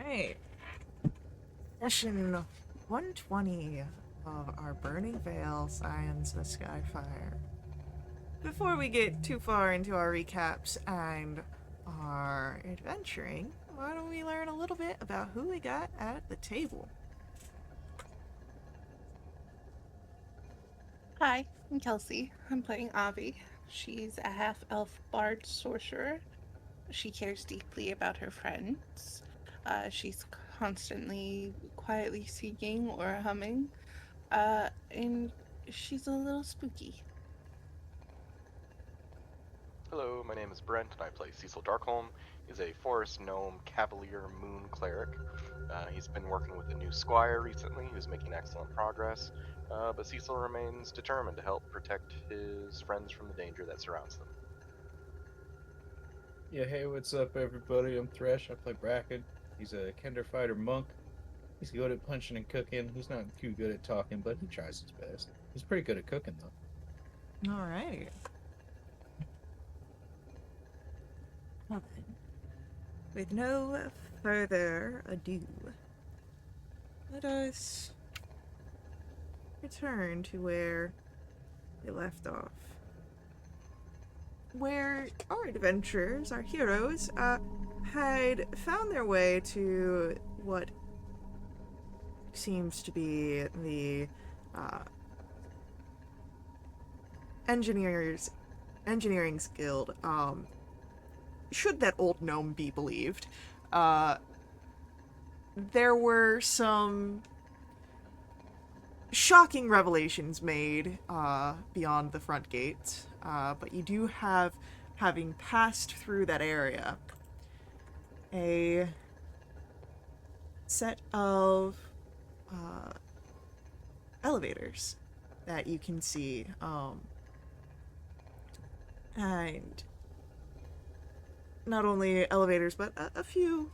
Alright. Session 120 of our Burning Veil Scions the Skyfire. Before we get too far into our recaps and our adventuring, why don't we learn a little bit about who we got at the table? Hi, I'm Kelsey. I'm playing Avi. She's a half-elf bard sorcerer. She cares deeply about her friends. She's constantly quietly singing or humming. And she's a little spooky. Hello, my name is Brent, and I play Cecil Darkholm. He's a forest gnome cavalier moon cleric. He's been working with a new squire recently, who's making excellent progress, but Cecil remains determined to help protect his friends from the danger that surrounds them. Yeah, hey, what's up, everybody? I'm Thresh. I play Bracken. He's a Kender fighter monk. He's good at punching and cooking. He's not too good at talking, but he tries his best. He's pretty good at cooking, though. Alright. Well then, with no further ado, let us return to where we left off. Where our adventurers, our heroes, had found their way to what seems to be the engineering guild. Should that old gnome be believed, there were some shocking revelations made beyond the front gate, but you do have, having passed through that area, a set of elevators that you can see, and not only elevators, but a few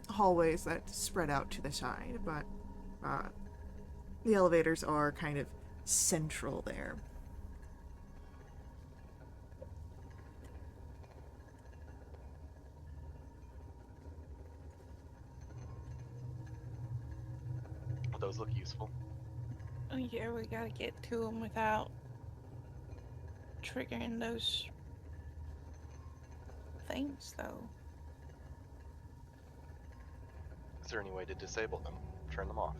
hallways that spread out to the side, but the elevators are kind of central there. Will those look useful? Oh yeah, we gotta get to them without triggering those things, though. Is there any way to disable them? Turn them off?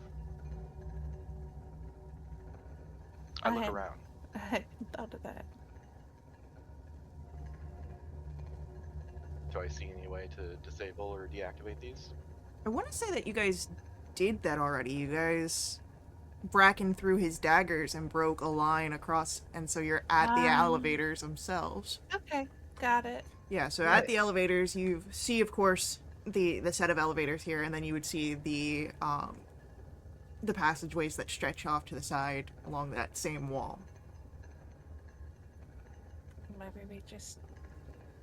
I look around. I hadn't thought of that. Do I see any way to disable or deactivate these? I want to say that you guys did that already. You guys Bracken threw his daggers and broke a line across, and so you're at the elevators themselves. Okay, got it. Yeah, so Right. at the elevators you see, of course, the set of elevators here, and then you would see the passageways that stretch off to the side along that same wall. Maybe we just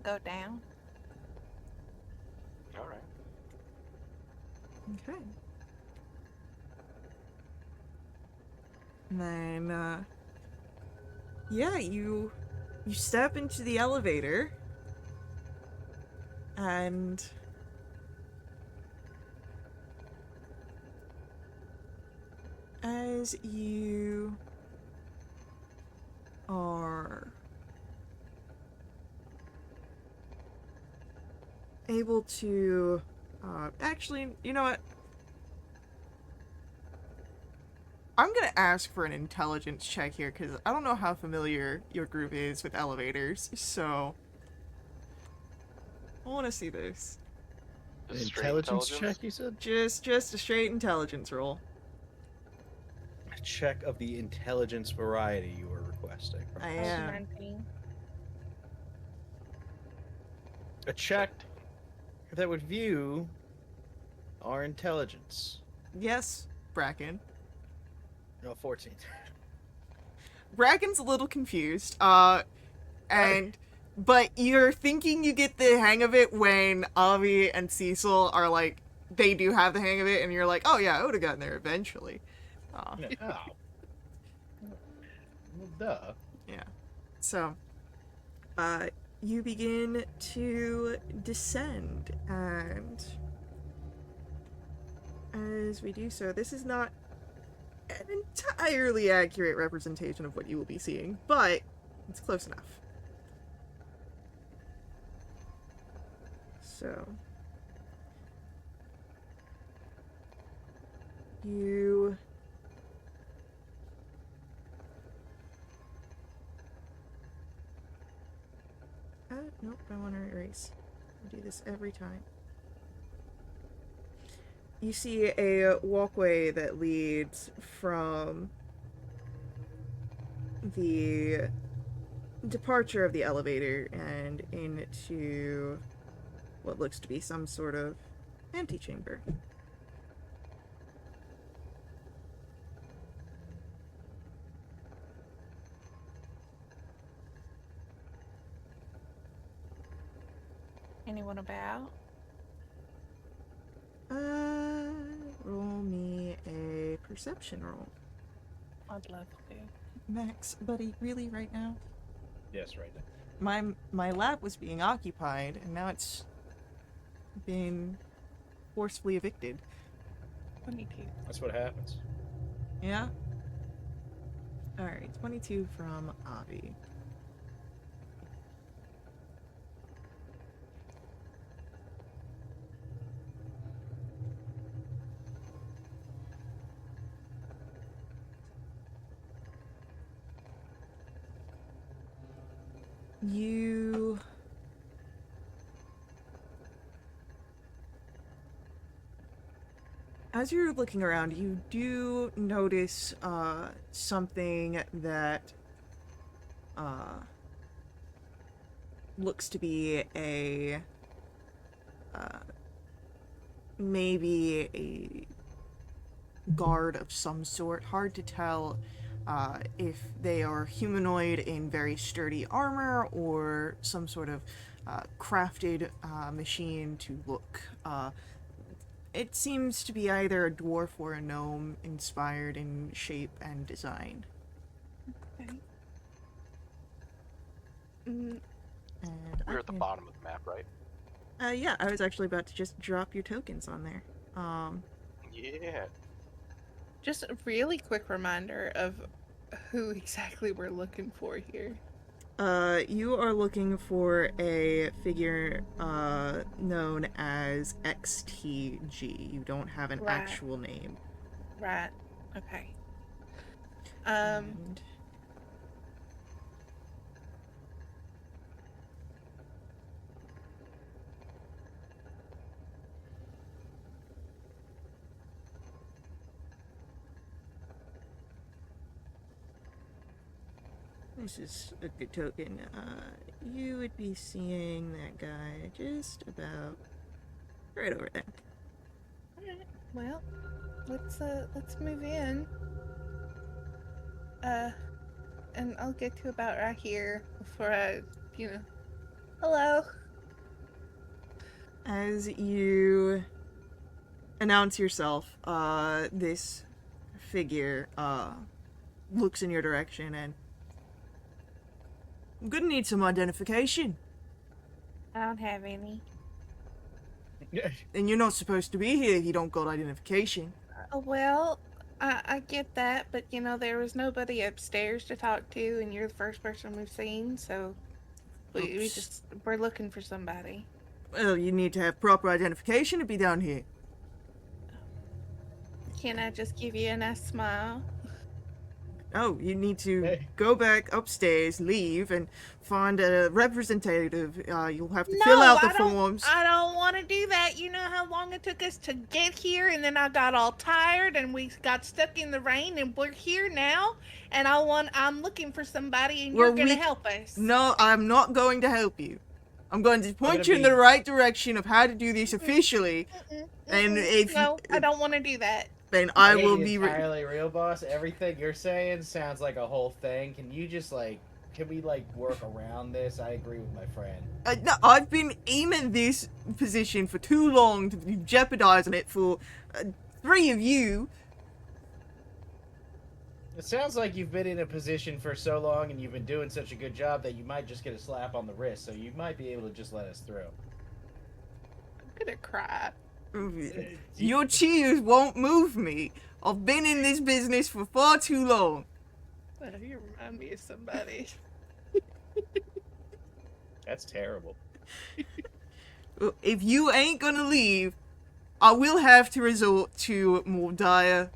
go down. Alright. Okay. And then, yeah, you step into the elevator, and as you are able to, actually, you know what? I'm gonna ask for an intelligence check here, because I don't know how familiar your group is with elevators, so I want to see this. Just straight Intelligence check, you said? Just a straight intelligence roll. A check of the intelligence variety you were requesting. I am. 19. A check that would view our intelligence. Yes, Bracken. No, 14. Bracken's a little confused, and but you're thinking you get the hang of it when Avi and Cecil are like, they do have the hang of it, and you're like, oh yeah, I would have gotten there eventually. Oh. Well, duh. Yeah. So, you begin to descend, and as we do so, this is not an entirely accurate representation of what you will be seeing, but it's close enough. So, you nope, I want to erase. I do this every time. You see a walkway that leads from the departure of the elevator and into what looks to be some sort of antechamber. Anyone about? Roll me a perception roll. I'd love to. Max, buddy, really right now? Yes, right now. My lab was being occupied, and now it's been forcefully evicted. 22. That's what happens. Yeah? Alright, 22 from Avi. You... As you're looking around, you do notice something that looks to be a maybe a guard of some sort. Hard to tell if they are humanoid in very sturdy armor or some sort of crafted machine to look. It seems to be either a dwarf or a gnome, inspired in shape and design. Okay. And We're at the bottom of the map, right? yeah, I was actually about to just drop your tokens on there. Yeah. Just a really quick reminder of who exactly we're looking for here. You are looking for a figure known as XTG. You don't have an Right. actual name. Right. Okay. And this is a good token. You would be seeing that guy just about right over there. Alright. Well, let's move in. And I'll get to about right here before I, hello. As you announce yourself, this figure looks in your direction and I'm gonna need some identification. I don't have any. And you're not supposed to be here if you don't got identification. Well, I get that, but there was nobody upstairs to talk to, and you're the first person we've seen, so we're looking for somebody. Well, you need to have proper identification to be down here. Can I just give you a nice smile? Oh, you need to Hey. go back upstairs, leave, and find a representative. You'll have to fill out the forms. I don't want to do that. You know how long it took us to get here, and then I got all tired, and we got stuck in the rain, and we're here now, and I'm looking for somebody, and Well, you're gonna we- help us. No, I'm not going to help you. I'm going to point gonna you in the be- right direction of how to do this officially, and if No, I don't want to do that. then I Hey, will be. entirely real, boss. Everything you're saying sounds like a whole thing. Can you just can we work around this? I agree with my friend. No, I've been aiming this position for too long to be jeopardizing it for 3 of you. It sounds like you've been in a position for so long and you've been doing such a good job that you might just get a slap on the wrist, so you might be able to just let us through. I'm gonna cry. Your cheers won't move me. I've been in this business for far too long. Oh, you remind me of somebody. That's terrible. If you ain't gonna leave, I will have to resort to more dire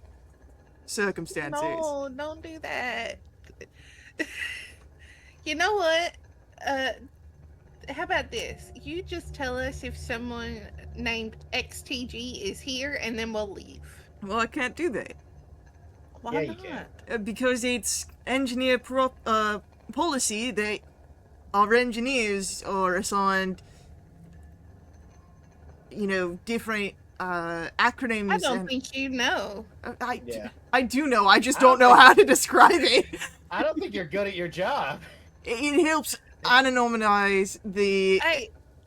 circumstances. No, don't do that. You know what? How about this? You just tell us if someone named XTG is here, and then we'll leave. Well, I can't do that. Why Yeah, you not? can. Because it's engineer policy that our engineers are assigned, different acronyms. I don't and think you know. Yeah. I do know. I just I don't don't know think- how to describe it. I don't think you're good at your job. It helps anonymize the.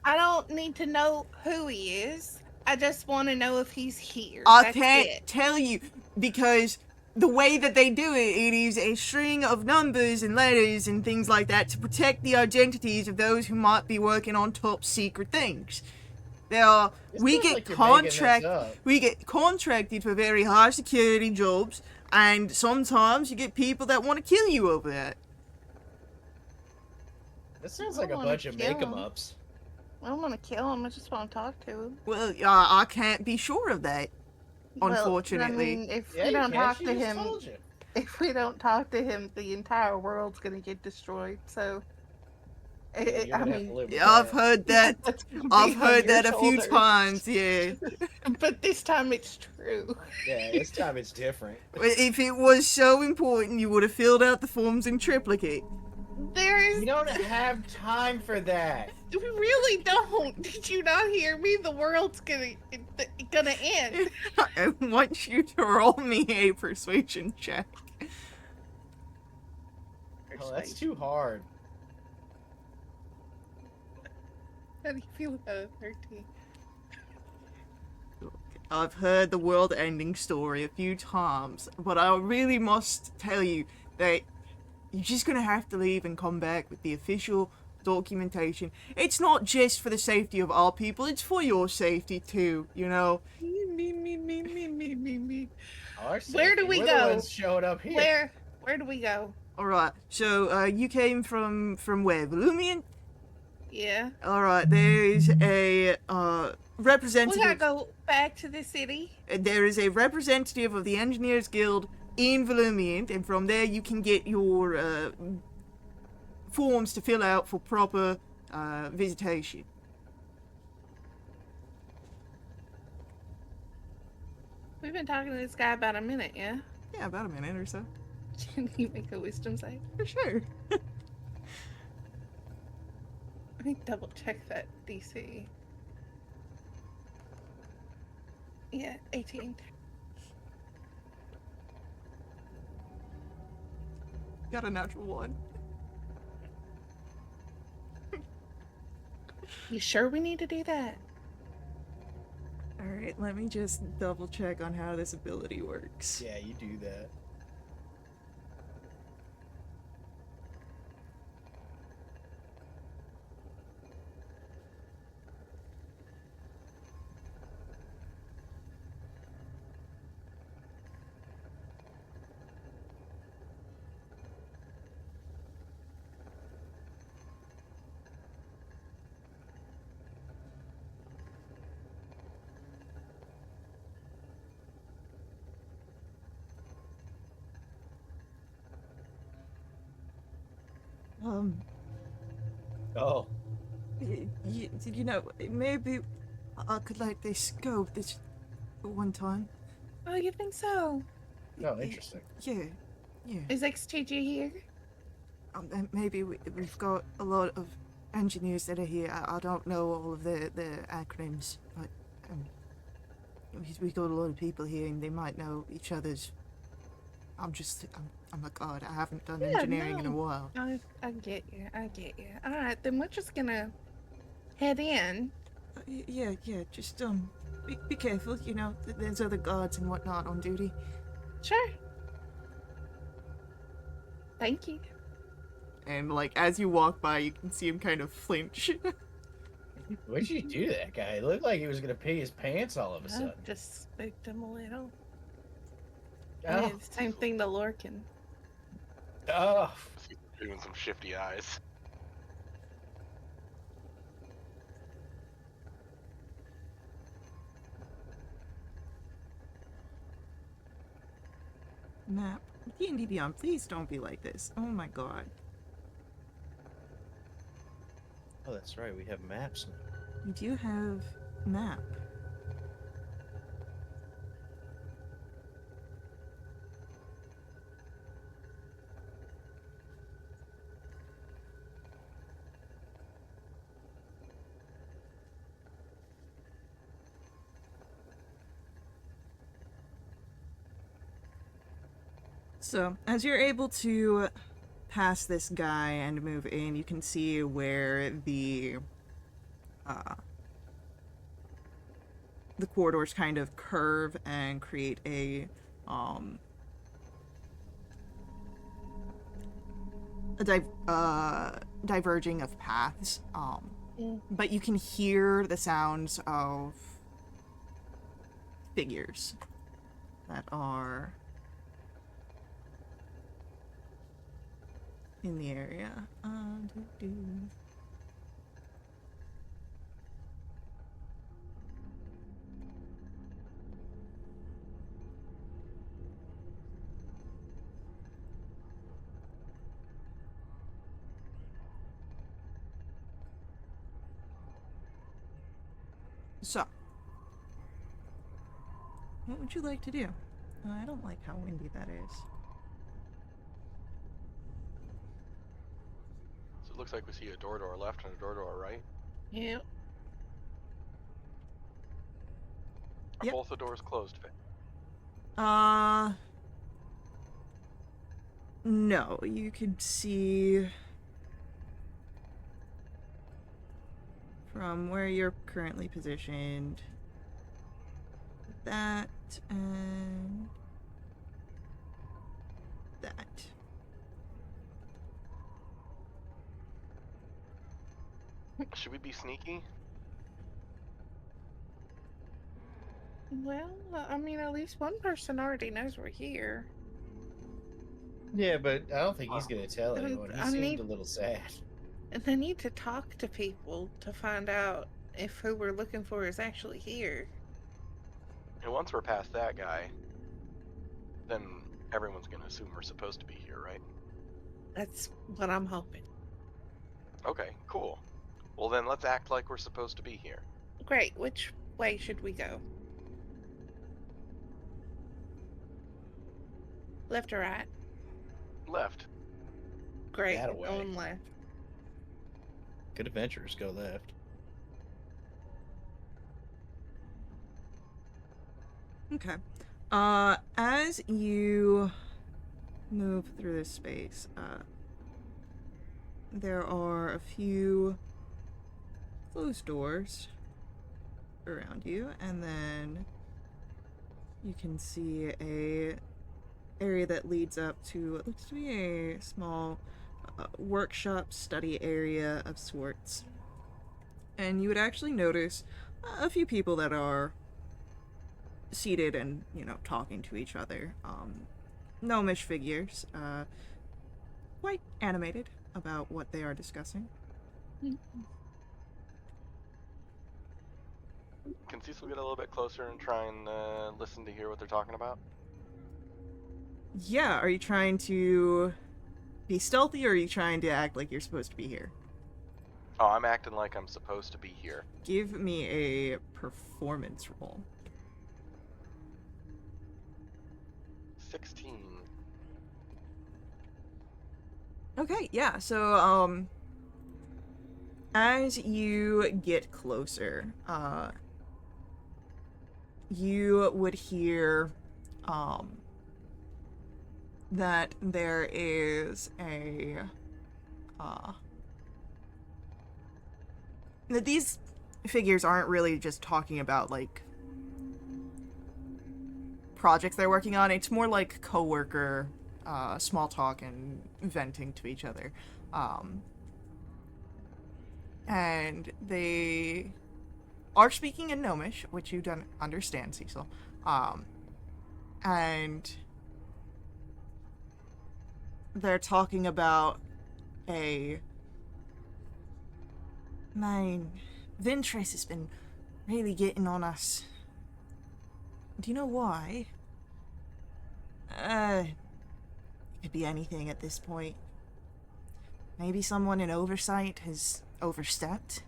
I don't need to know who he is. I just want to know if he's here. I That's can't it. tell you because the way that they do it, it is a string of numbers and letters and things like that to protect the identities of those who might be working on top secret things. There are It we sounds get like you're making this up. we get contracted for very high security jobs, and sometimes you get people that want to kill you over that. This sounds I like a wanna bunch of kill make 'em him. ups. I don't want to kill him. I just want to talk to him. Well, I can't be sure of that. Unfortunately. Well, I mean, if Yeah, we you don't can. talk She to just him, told you. if we don't talk to him, the entire world's gonna get destroyed. So, You're I gonna have mean, to live with Yeah, I've that. heard that. that's gonna be I've on heard your that a few shoulders. times. Yeah. But this time it's true. Yeah, this time it's different. If it was so important, you would have filled out the forms in triplicate. There's. We don't have time for that. We really don't. Did you not hear me? The world's gonna end. I want you to roll me a persuasion check. Oh, that's too hard. How do you feel about a 13? I've heard the world-ending story a few times, but I really must tell you that you're just gonna have to leave and come back with the official documentation. It's not just for the safety of our people, it's for your safety too, you know? Me. Our Where do safety. we We're go? The ones showing up here. Where do we go? Alright, so you came from where? Volumian? Yeah. Alright, there is a We representative. gotta go back to the city. There is a representative of the Engineers Guild in Volumian, and from there you can get your forms to fill out for proper visitation. We've been talking to this guy about a minute, yeah? Yeah, about a minute or so. Can you make a wisdom save? For sure. Let me double check that DC. Yeah, 18. Got a natural one. You sure we need to do that? Alright, let me just double check on how this ability works. Yeah, you do that. Oh, Did you know, maybe I could let this go this one time. Oh, you think so? no, interesting. Yeah, yeah. Is XTG here? And maybe we've got a lot of engineers that are here. I don't know all of the acronyms, but we got a lot of people here, and they might know each other's. I'm a god. I haven't done Yeah, engineering in a no. while. I get you. All right, then we're just gonna head in. Yeah. Just be careful. You know, there's other guards and whatnot on duty. Sure. Thank you. And, like, as you walk by, you can see him kind of flinch. What'd you do to that guy? It looked like he was gonna pee his pants all of a I sudden. just spooked him a little. Oh, It's the same thing to Lorcan. oh. He's doing some shifty eyes. Map. D&D Beyond, please don't be like this. Oh my god. Oh, that's right. We have maps now. We do have map. So, as you're able to pass this guy and move in, you can see where the corridors kind of curve and create a diverging of paths. But you can hear the sounds of figures that are in the area. So, what would you like to do? I don't like how windy that is. So it looks like we see a door to our left and a door to our right. Yep. Are Yep. both the doors closed, Vic? No, you could see from where you're currently positioned that and that. Should we be sneaky? Well, I mean, at least one person already knows we're here. Yeah, but I don't think he's gonna tell anyone. He I seemed need- a little sad. And they need to talk to people to find out if who we're looking for is actually here. And once we're past that guy, then everyone's gonna assume we're supposed to be here, right? That's what I'm hoping. Okay, cool. Well then let's act like we're supposed to be here. Great. Which way should we go? Left or right? Left. Great. That We're way. going left. Good adventurers go left. Okay. As you move through this space, there are a few closed doors around you, and then you can see a area that leads up to what looks to be a small workshop study area of sorts. And you would actually notice a few people that are seated and, talking to each other. Gnomish figures, quite animated about what they are discussing. Can Cecil get a little bit closer and try and listen to hear what they're talking about? Yeah, are you trying to be stealthy, or are you trying to act like you're supposed to be here? Oh, I'm acting like I'm supposed to be here. Give me a performance roll. 16. Okay, yeah, so, as you get closer, you would hear, that there is that these figures aren't really just talking about, like, projects they're working on. It's more like coworker small talk and venting to each other. And they are speaking in Gnomish, which you don't understand, Cecil. And they're talking about Ventress has been really getting on us. Do you know why? It could be anything at this point. Maybe someone in oversight has overstepped.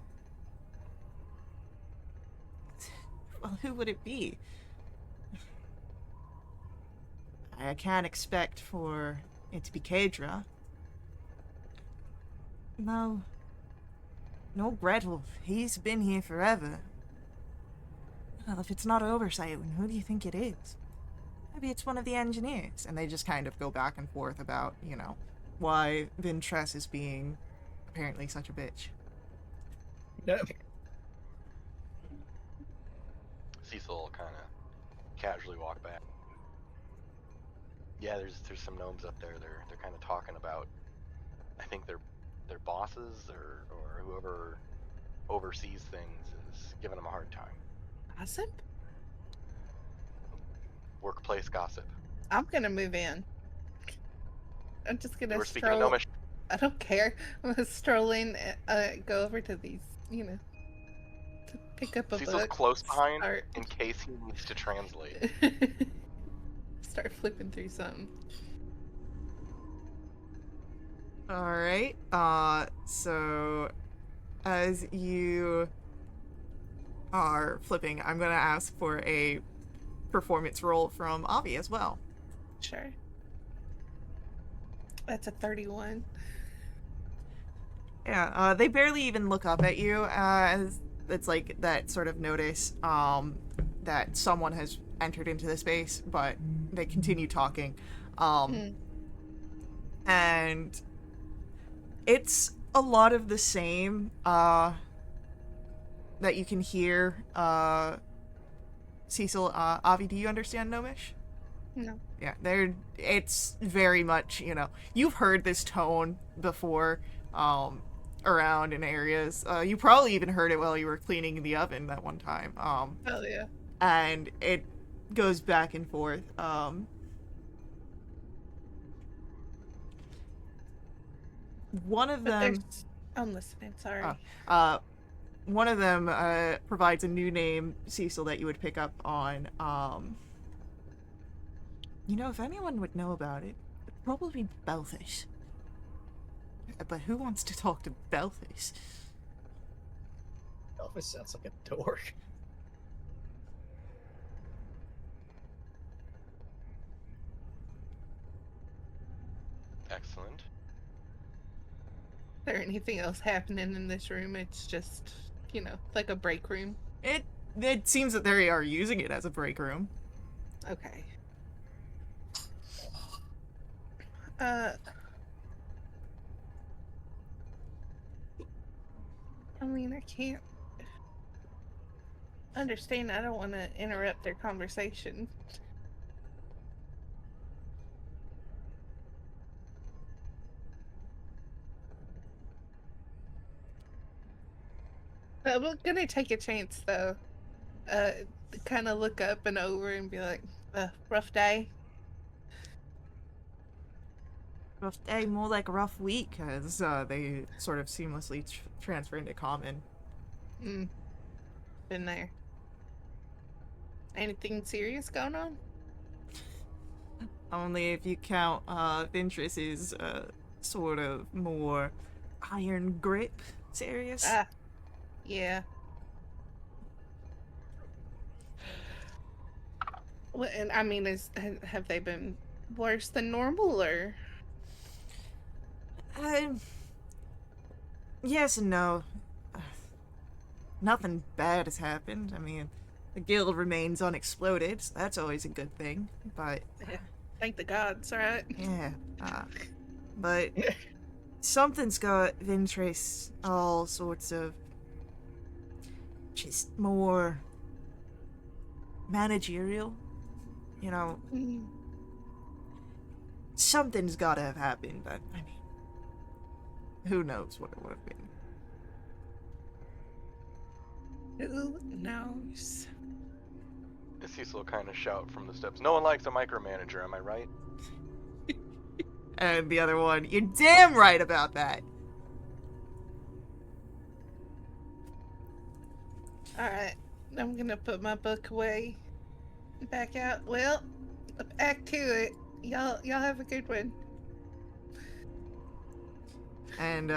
Well, who would it be? I can't expect for it to be Kadra. No, Gretel. He's been here forever. Well, if it's not oversight, then who do you think it is? Maybe it's one of the engineers. And they just kind of go back and forth about, why Ventress is being apparently such a bitch. Cecil will kind of casually walk back. Yeah, there's some gnomes up there. They're kind of talking about. I think their bosses or whoever oversees things is giving them a hard time. Gossip? Workplace gossip. I'm gonna move in. I'm just They gonna were speaking of stroll. gnomish. I don't care. I'm gonna stroll in, go over to these, to pick up a Cecil's book. close behind Start, in case he needs to translate. start flipping through something. Alright, so as you are flipping, I'm gonna ask for a performance roll from Avi as well. Sure. That's a 31. Yeah, they barely even look up at you, as it's like that sort of notice, that someone has entered into the space, but they continue talking. And it's a lot of the same, that you can hear, Cecil, Avi, do you understand Gnomish? No. Yeah, it's very much, you've heard this tone before, around in areas. You probably even heard it while you were cleaning the oven that one time. Oh, yeah. And it goes back and forth. One of But them... there's... I'm listening, sorry. One of them, provides a new name, Cecil, that you would pick up on, if anyone would know about it, it'd probably be Belfish. But who wants to talk to Belfish? Elvis sounds like a dork. Excellent. Is there anything else happening in this room? It's just, like a break room. It seems that they are using it as a break room. Okay. I can't understand. I don't want to interrupt their conversation. We're gonna take a chance, though. Kind of look up and over and be like, rough day. Rough day, more like a rough week, as they sort of seamlessly transfer into common. Been there. Anything serious going on? Only if you count Ventress's sort of more iron grip serious. Yeah. Well, and I mean, have they been worse than normal, or? Yes and no. Nothing bad has happened. I mean, the guild remains unexploded, so that's always a good thing. But Yeah, thank the gods, right? yeah, but something's got Ventress all sorts of just more managerial, something's gotta have happened, but, I mean, who knows what it would have been. Who knows? Cecil will kind of shout from the steps. No one likes a micromanager, am I right? And the other one, you're damn right about that. Alright, I'm gonna put my book away. Back out. Well, back to it. Y'all have a good one. And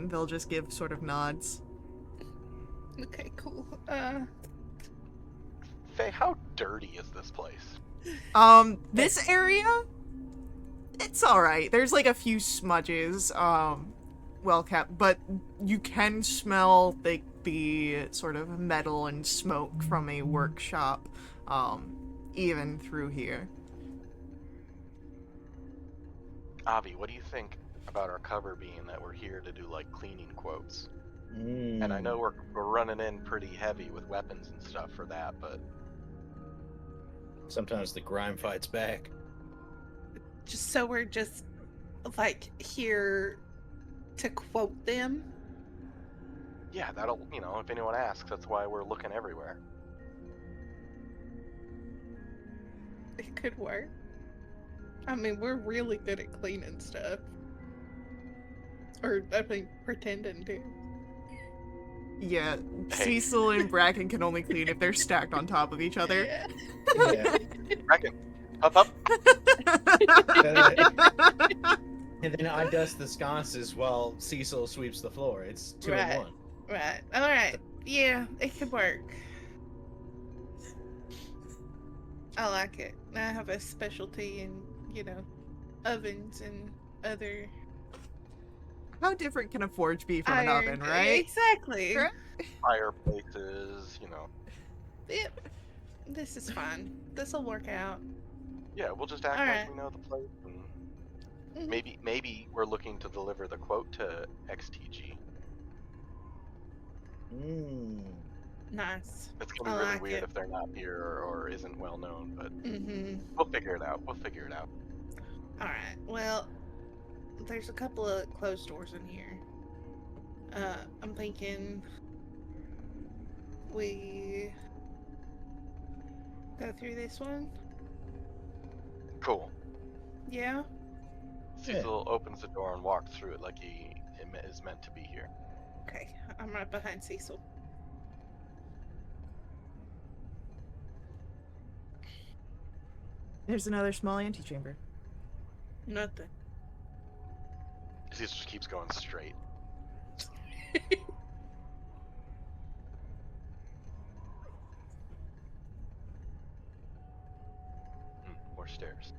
they'll just give sort of nods. Okay, cool. Faye, how dirty is this place? This area, it's alright. There's like a few smudges, well kept, but you can smell the sort of metal and smoke from a workshop, even through here. Avi, what do you think about our cover being that we're here to do like cleaning quotes? And I know we're running in pretty heavy with weapons and stuff for that, but Sometimes the grime fights back. Just so we're just, like, here to quote them. yeah, that'll, if anyone asks, that's why we're looking everywhere. It could work. I mean, we're really good at cleaning stuff. Or, I mean, pretending to. Yeah, Hey. Cecil and Bracken can only clean if they're stacked on top of each other. Yeah. Yeah. Bracken, up. And then I dust the sconces while Cecil sweeps the floor. It's 2 Right. in 1. Right. Alright. Yeah, it could work. I like it. I have a specialty in, ovens and other How different can a forge be from an iron. oven, right? Exactly. Right. Fireplaces, Yep. This is fine. This'll work out. Yeah, we'll just act All like right. we know the place, and Mhm. maybe we're looking to deliver the quote to XTG. Nice. It's gonna be I really like weird it. if they're not here or isn't well known, but Mm-hmm. we'll figure it out. Alright, well, there's a couple of closed doors in here. I'm thinking we go through this one? Cool. Yeah? Cecil opens the door and walks through it like he is meant to be here. Okay, I'm right behind Cecil. There's another small antechamber. Nothing. Cecil just keeps going straight. More stairs.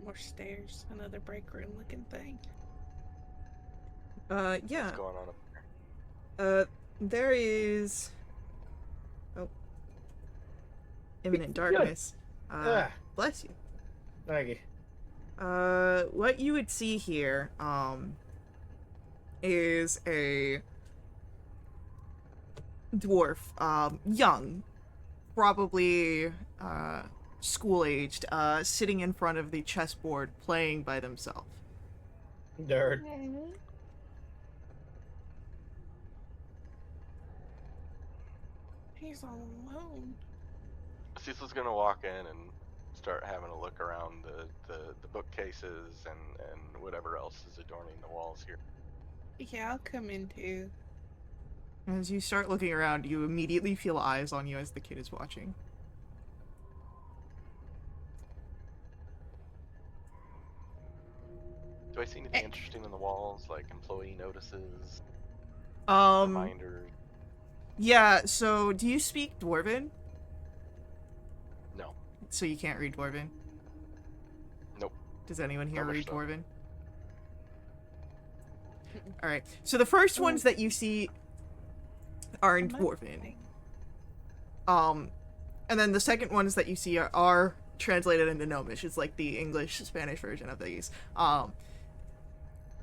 More stairs, another break room looking thing. Yeah. What's going on up there? There is... Oh. Imminent darkness. Bless you. Thank you. What you would see here, is a dwarf, young, probably, school-aged, sitting in front of the chessboard playing by themselves. Nerd. He's all alone. Cecil's gonna walk in and start having a look around the bookcases and whatever else is adorning the walls here. Yeah, I'll come in too. As you start looking around, you immediately feel eyes on you as the kid is watching. Do I see anything interesting in the walls, like employee notices, Um, reminders? yeah, so do you speak Dwarven? No. So you can't read Dwarven? Nope. Does anyone here Not much read so. Dwarven? Alright, so the first ones that you see are in Dwarven. And then the second ones that you see are translated into Gnomish. It's like the English-Spanish version of these.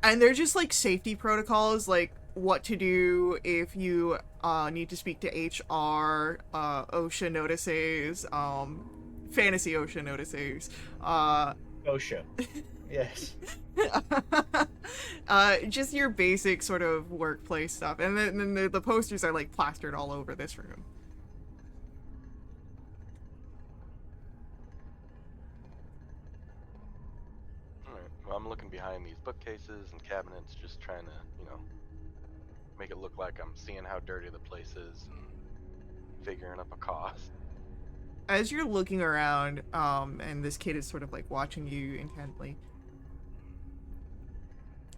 And they're just like safety protocols, like what to do if you need to speak to HR, OSHA notices, fantasy OSHA notices, OSHA. Yes. Just your basic sort of workplace stuff, and then the posters are like plastered all over this room. Alright, well, I'm looking behind these bookcases and cabinets, just trying to, make it look like I'm seeing how dirty the place is and figuring up a cost. As you're looking around, and this kid is sort of like watching you intently.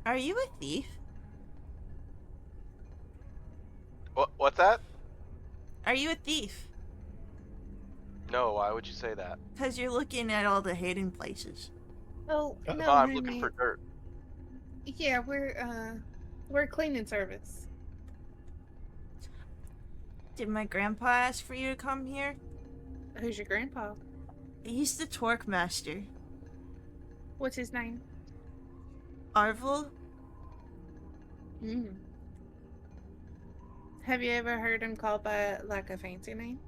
Are you a thief? What's that? Are you a thief? No, why would you say that? Because you're looking at all the hidden places. Oh, no, No, I'm honey. looking for dirt. Yeah, we're a cleaning service. Did my grandpa ask for you to come here? Who's your grandpa? He's the torque master. What's his name? Arvel? Mm. Have you ever heard him called by like a fancy name?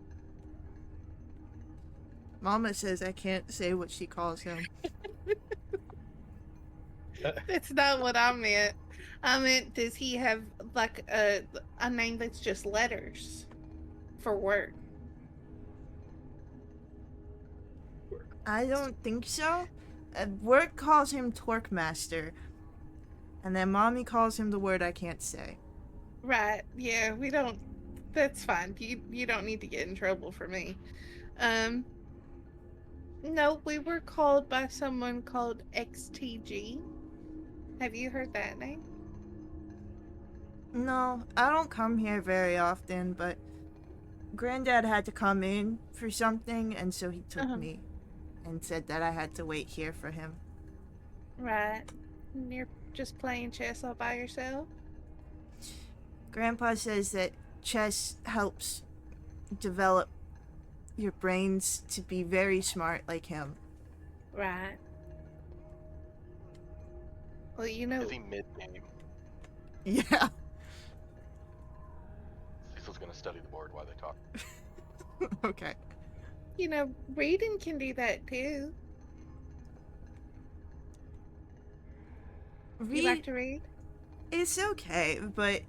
Mama says I can't say what she calls him. That's not what I meant. I meant, does he have like a name that's just letters for work? I don't think so. Work calls him torque master. And then mommy calls him the word I can't say. Right. Yeah, we don't. That's fine. You don't need to get in trouble for me. No, we were called by someone called XTG. Have you heard that name? No, I don't come here very often, but Granddad had to come in for something, and so he took me and said that I had to wait here for him. Right. And you're just playing chess all by yourself? Grandpa says that chess helps develop your brains to be very smart like him. Right. Well, you know, Is he mid-game? Yeah. Cecil's gonna study the board while they talk. Okay. reading can do that too. You like to read? It's okay, but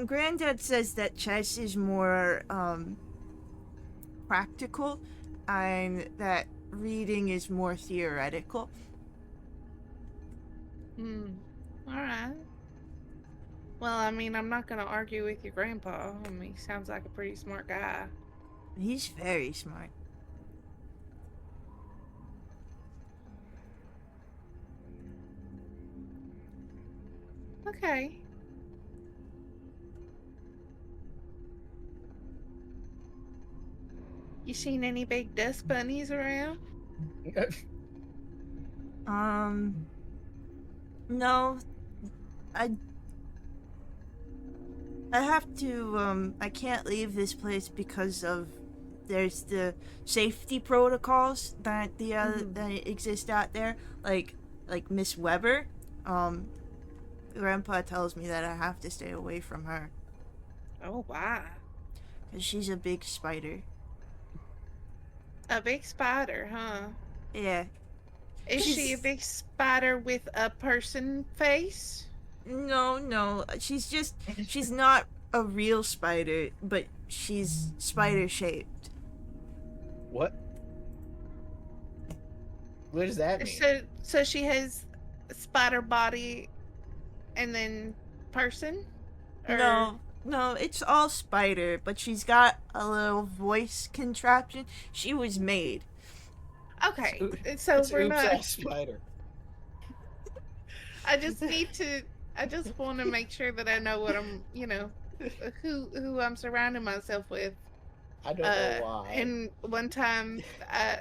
Granddad says that chess is more practical and that reading is more theoretical. Alright. Well, I mean, I'm not gonna argue with your grandpa. I mean, he sounds like a pretty smart guy. He's very smart. Okay. You seen any big dust bunnies around? No. I have to, I can't leave this place because of there's the safety protocols that that exist out there, like Miss Weber. Grandpa tells me that I have to stay away from her. Oh, wow. 'Cause she's a big spider. A big spider, huh? Yeah. Is she a big spider with a person face? No. She's not a real spider, but she's spider shaped. What? What does that mean? So she has a spider body and then person? Or... No, it's all spider, but she's got a little voice contraption. She was made. Okay, so we're Oops, not... spider. I just want to make sure that I know what I'm, who I'm surrounding myself with. I don't know why. And one time I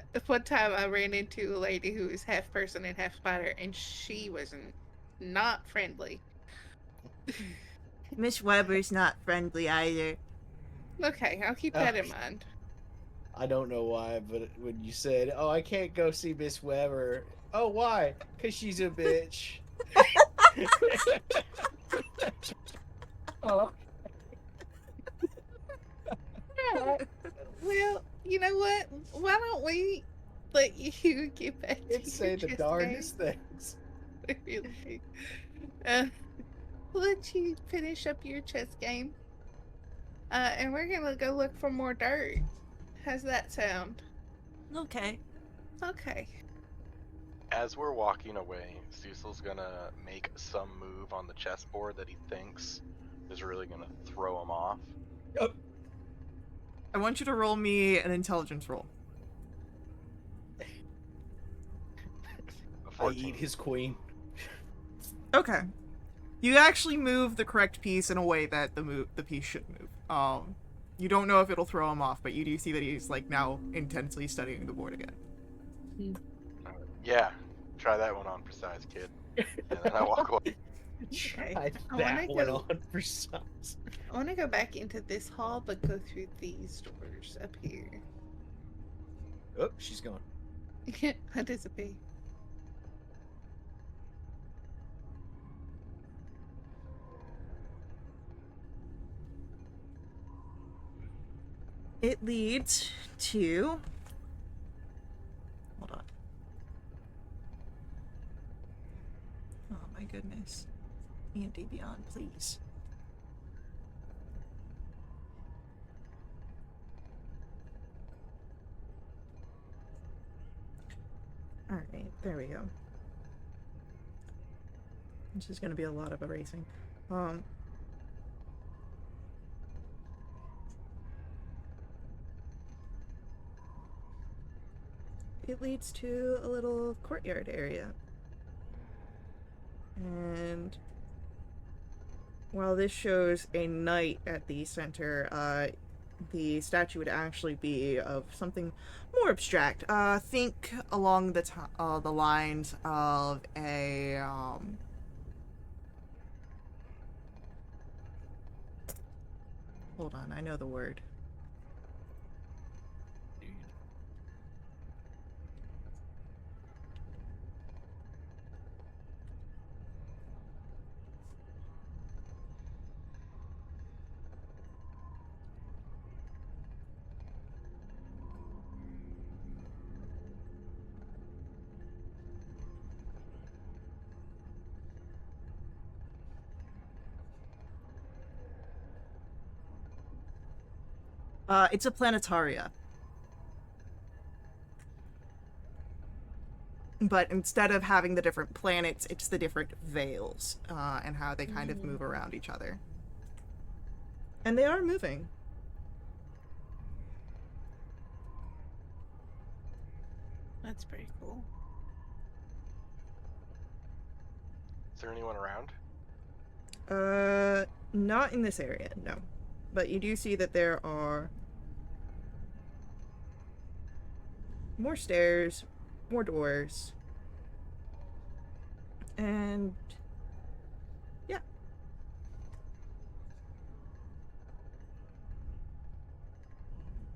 ran into a lady who was half person and half spider, and she was not friendly. Miss Weber's not friendly either. Okay, I'll keep that in mind. I don't know why, but when you said, "Oh, I can't go see Miss Weber," oh, why? 'Cause she's a bitch. Oh. Well, you know what? Why don't we let you get back to It's say your the chess darndest things. game. Really. Uh, we'll let you finish up your chess game. And we're gonna go look for more dirt. How's that sound? Okay. Okay. As we're walking away, Cecil's gonna make some move on the chessboard that he thinks is really gonna throw him off. Yup. I want you to roll me an intelligence roll. A I 14. eat his queen. Okay. You actually move the correct piece in a way that the piece should move. You don't know if it'll throw him off, but you do see that he's like now intensely studying the board again. Yeah, try that one on for size, kid. And then I walk away. Okay. Tried I that wanna one go- on for size. I want to go back into this hall, but go through these doors up here. Oh, she's gone. I disappear. It leads to... Hold on. Oh my goodness. D&D Beyond, please. Alright, there we go. This is gonna be a lot of erasing. It leads to a little courtyard area. And while this shows a knight at the center, the statue would actually be of something more abstract. Think along the lines of a hold on, I know the word. It's a planetaria. But instead of having the different planets, it's the different veils, and how they kind of move around each other. And they are moving. That's pretty cool. Is there anyone around? Not in this area, no. But you do see that there are more stairs, more doors, and yeah.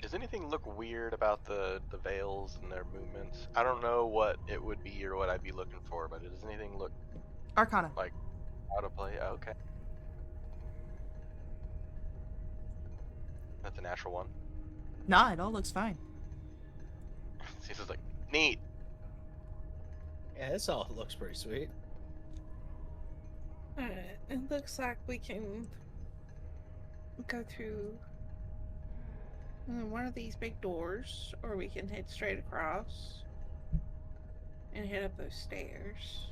Does anything look weird about the veils and their movements? I don't know what it would be or what I'd be looking for, but does anything look Arcana. like out of play? Okay. That's a natural one. Nah, it all looks fine. Cecil's like, neat. Yeah, this all looks pretty sweet. Alright, it looks like we can go through one of these big doors, or we can head straight across and head up those stairs.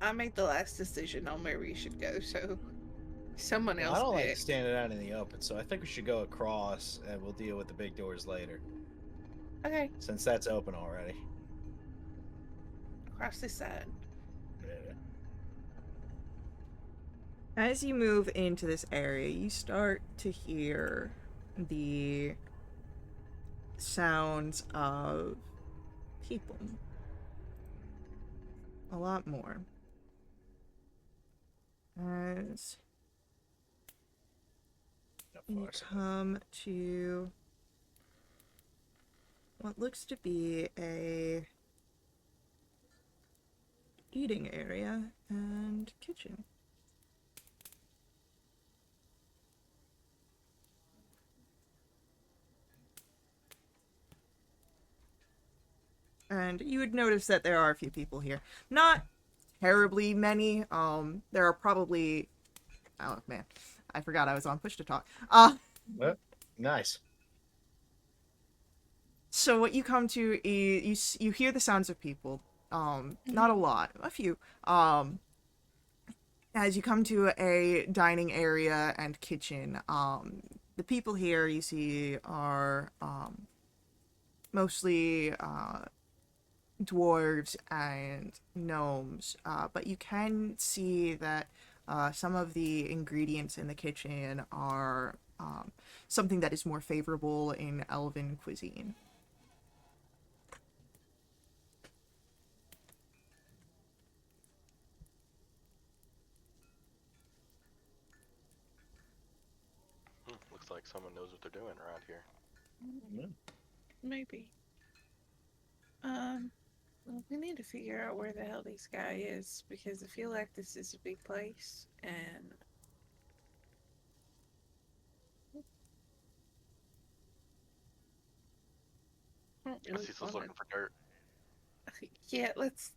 I made the last decision on where we should go, so someone Well, else I don't like pick. standing out in the open, so I think we should go across and we'll deal with the big doors later. Okay, Since that's open already. across this side. Yeah. As you move into this area, you start to hear the sounds of people. A lot more. As you come to what looks to be a eating area and kitchen. And you would notice that there are a few people here. Not terribly many. There are probably... Oh, man. I forgot I was on push to talk. Well, nice. So what you come to is you hear the sounds of people. Not a lot, a few. As you come to a dining area and kitchen, the people here you see are mostly dwarves and gnomes, but you can see that some of the ingredients in the kitchen are something that is more favorable in elven cuisine. Looks like someone knows what they're doing around here. Yeah. Maybe. Well, we need to figure out where the hell this guy is because I feel like this is a big place and I don't really Cecil's wanna- looking for dirt. Yeah, let's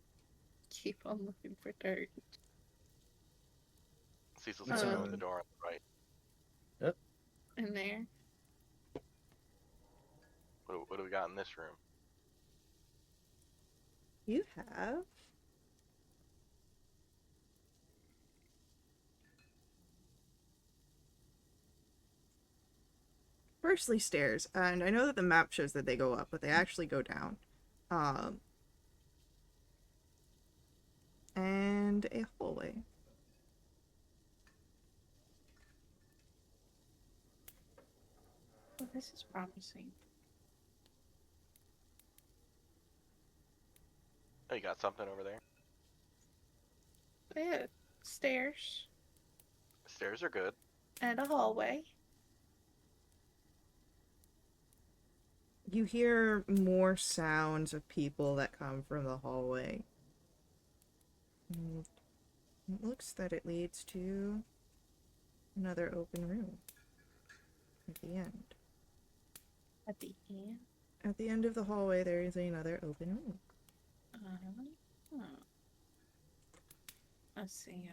keep on looking for dirt. Cecil's gonna go in the Um, door on the right. In there. What do we got in this room? You have firstly stairs, and I know that the map shows that they go up, but they actually go down. And a hallway. Oh, this is promising. Oh, you got something over there? Yeah, stairs The stairs are good. and a hallway. You hear more sounds of people that come from the hallway. And it looks that it leads to another open room at the end. At the end. At the end of the hallway, there is another open room. Oh. I see.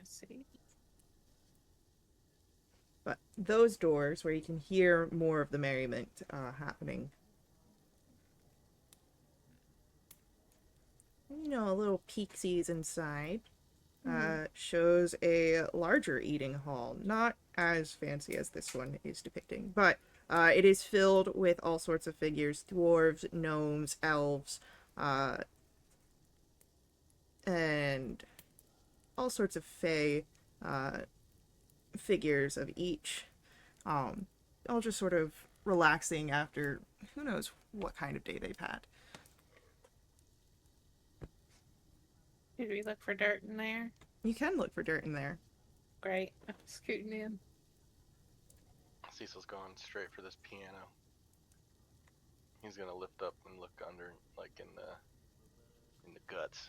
But those doors, where you can hear more of the merriment happening, you know, a little peeksies inside, shows a larger eating hall. Not as fancy as this one is depicting, but it is filled with all sorts of figures: dwarves, gnomes, elves, and all sorts of fey figures of each, all just sort of relaxing after who knows what kind of day they've had. Did we look for dirt in there? You can look for dirt in there. Great. I'm scooting in. Cecil's going straight for this piano. He's gonna lift up and look under, like in the guts.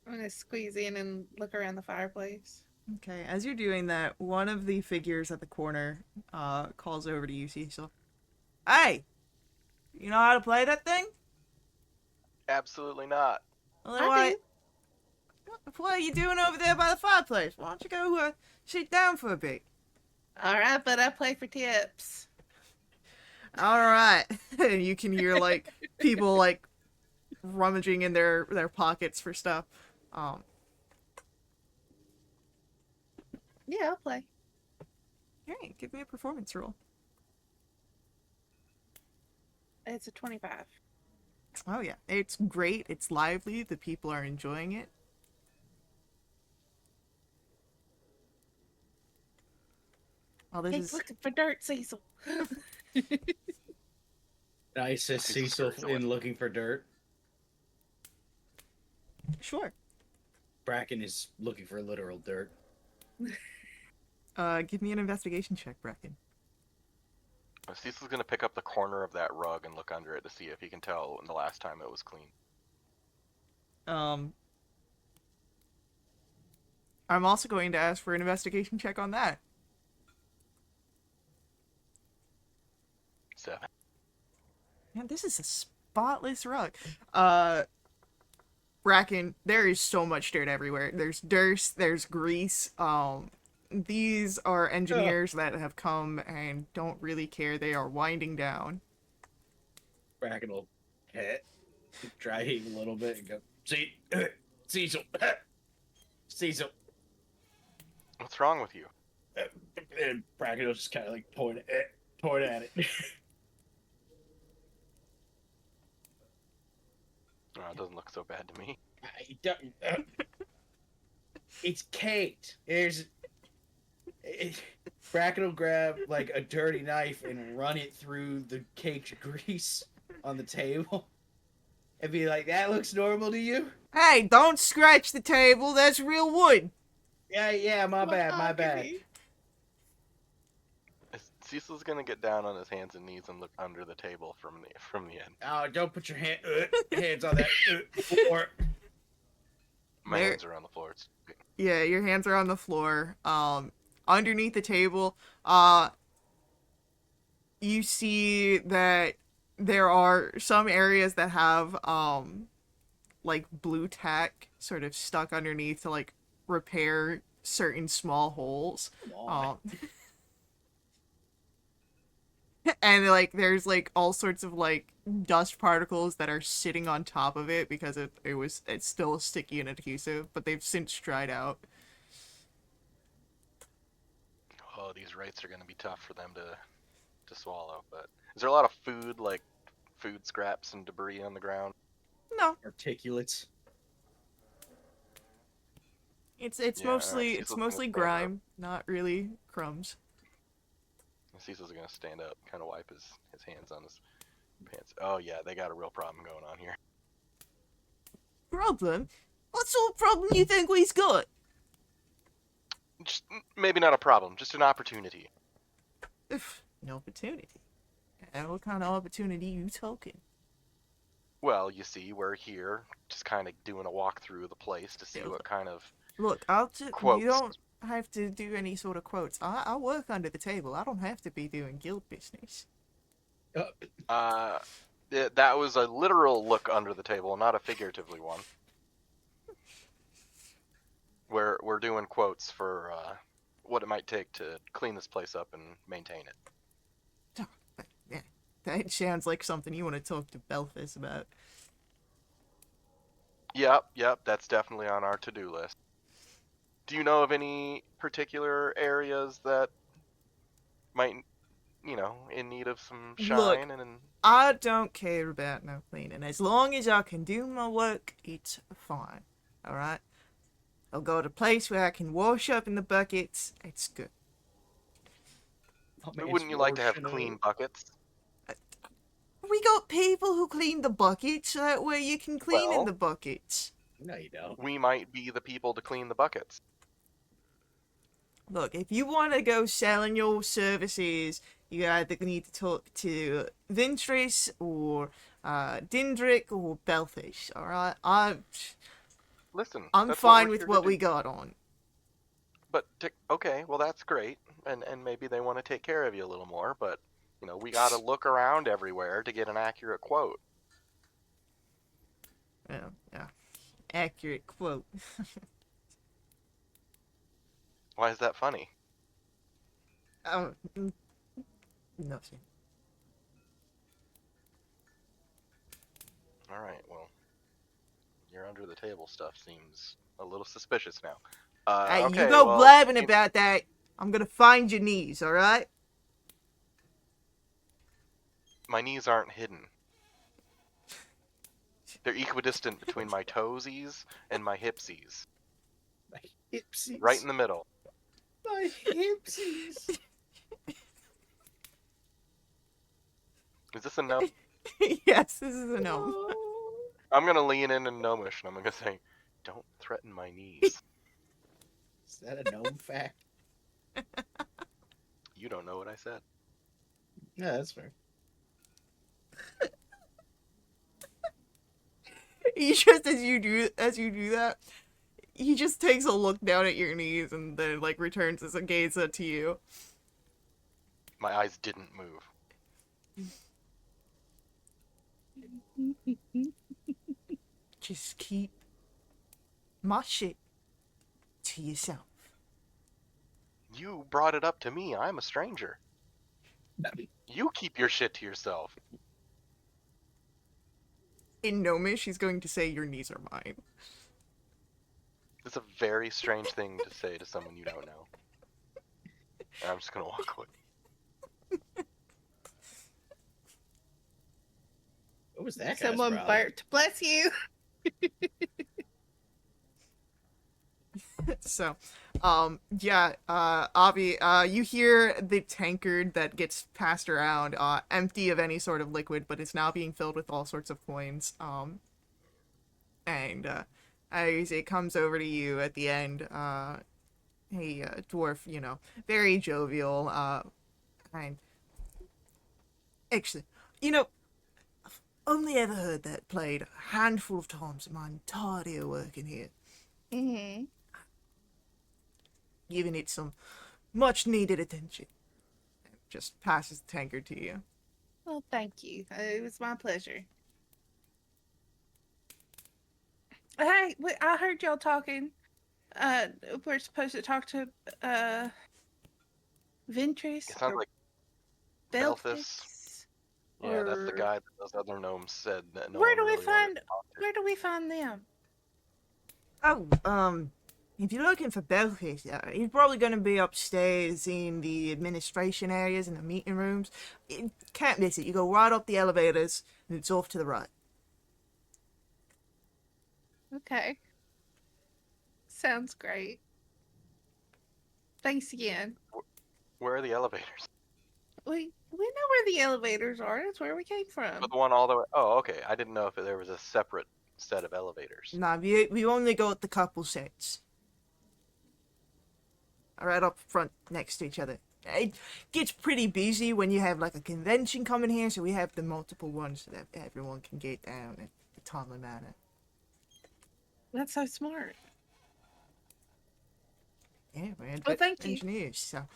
I'm gonna squeeze in and look around the fireplace. Okay, as you're doing that, one of the figures at the corner calls over to you, Cecil. Hey! You know how to play that thing? Absolutely not. Well, then I why- do. What are you doing over there by the fireplace? Why don't you go sit down for a bit? Alright, but I play for tips. Alright. And you can hear, like, people, like, rummaging in their pockets for stuff. Yeah, I'll play. Alright, give me a performance roll. It's a 25. Oh yeah, it's great, it's lively, the people are enjoying it. Oh, this He's is... looking for dirt, Cecil. I assist Cecil in looking for dirt. Sure. Bracken is looking for literal dirt. Give me an investigation check, Bracken. Cecil's gonna pick up the corner of that rug and look under it to see if he can tell when the last time it was clean. I'm also going to ask for an investigation check on that. 7. Man, this is a spotless rug. Bracken, there is so much dirt everywhere. There's dirt, there's grease. These are engineers that have come and don't really care. They are winding down. Bracken will hit, dry heave a little bit, and go, Cecil, Cecil. What's wrong with you? And Bracken will just kind of like point at it. Oh, it doesn't look so bad to me. It's caked. Bracken will grab like a dirty knife and run it through the caked grease on the table and be like, "That looks normal to you?" Hey, don't scratch the table. That's real wood. Yeah, my bad. Cecil's gonna get down on his hands and knees and look under the table from the end. Oh, don't put your hands on that floor. My There- hands are on the floor. Yeah, your hands are on the floor. Underneath the table, you see that there are some areas that have, like blue tack sort of stuck underneath to, like, repair certain small holes. Come on. And, like, there's, like, all sorts of, like, dust particles that are sitting on top of it because it's still sticky and adhesive, but they've since dried out. Oh, these rates are gonna be tough for them to swallow. But is there a lot of food, like food scraps and debris on the ground? No, Articulates. it's Yeah, mostly Cecil's it's gonna mostly stand up. grime, not really crumbs. Cecil's gonna stand up, kind of wipe his hands on his pants. Oh yeah, they got a real problem going on here. Problem? What sort of problem you think we've got? Just maybe not a problem, just an opportunity. An opportunity. And what kind of opportunity you talking? Well, you see, we're here just kind of doing a walkthrough of the place to see Yeah. what kind of Look, quotes. you don't have to do any sort of quotes. I work under the table. I don't have to be doing guild business. That was a literal look under the table, not a figuratively one. We're doing quotes for what it might take to clean this place up and maintain it. Yeah, that sounds like something you want to talk to Belfast about. Yep, that's definitely on our to-do list. Do you know of any particular areas that might, in need of some Look. shine and I don't care about no cleaning. As long as I can do my work, it's fine. Alright? I'll go to a place where I can wash up in the buckets. It's good. wouldn't you like to have clean buckets? We got people who clean the buckets, so that way you can clean in Well- the buckets. No, you don't. We might be the people to clean the buckets. Look, if you want to go selling your services, you either need to talk to Vintris or Dindrik or Belfish, alright? Listen, I'm that's fine we're with here what to we do. got on. But okay, well that's great, and maybe they want to take care of you a little more. But we got to look around everywhere to get an accurate quote. Yeah. Accurate quote. Why is that funny? Oh, nothing. All right, well, your under the table stuff seems a little suspicious now. Hey, Okay, you go well, blabbing you- about that, I'm gonna find your knees, alright? My knees aren't hidden. They're equidistant between my toesies and my hipsies, My hipsies. right in the middle. My hipsies. Is this enough? Yes, this is a no. Oh. I'm gonna lean in and gnomish, and I'm gonna say, "Don't threaten my knees." Is that a gnome fact? You don't know what I said. Yeah, that's fair. He just as you do that, he just takes a look down at your knees and then like returns his gaze to you. My eyes didn't move. Just keep my shit to yourself. You brought it up to me. I'm a stranger. You keep your shit to yourself. In Gnomish, she's going to say your knees are mine. It's a very strange thing to say to someone you don't know. And I'm just gonna walk away. What was that guy's Someone problem? burped. Bless you. So, yeah, Avi, you hear the tankard that gets passed around, empty of any sort of liquid, but it's now being filled with all sorts of coins. And, as it comes over to you at the end, hey, dwarf, you know, very jovial, and actually, you know, I've only ever heard that played a handful of times in my entirety of working here. Mm-hmm. Giving it some much needed attention. Just passes the tankard to you. Well, thank you. It was my pleasure. Hey, I heard y'all talking. We're supposed to talk to Ventress It sounds or like Belfis. yeah, that's the or- guy that those other gnomes said that no Where one do we really wanted find? to talk to. Where do we find them? Oh, if you're looking for Belfish, he's probably going to be upstairs in the administration areas and the meeting rooms. You can't miss it. You go right up the elevators, and it's off to the right. Okay. Sounds great. Thanks again. Where are the elevators? We know where the elevators are. That's where we came from. But the one all the way. Oh, okay. I didn't know if there was a separate set of elevators. Nah, we only go at the couple sets. Right up front next to each other. It gets pretty busy when you have like a convention coming here, so we have the multiple ones so that everyone can get down in a timely manner. That's so smart. Yeah, we're Well, thank you. engineers, so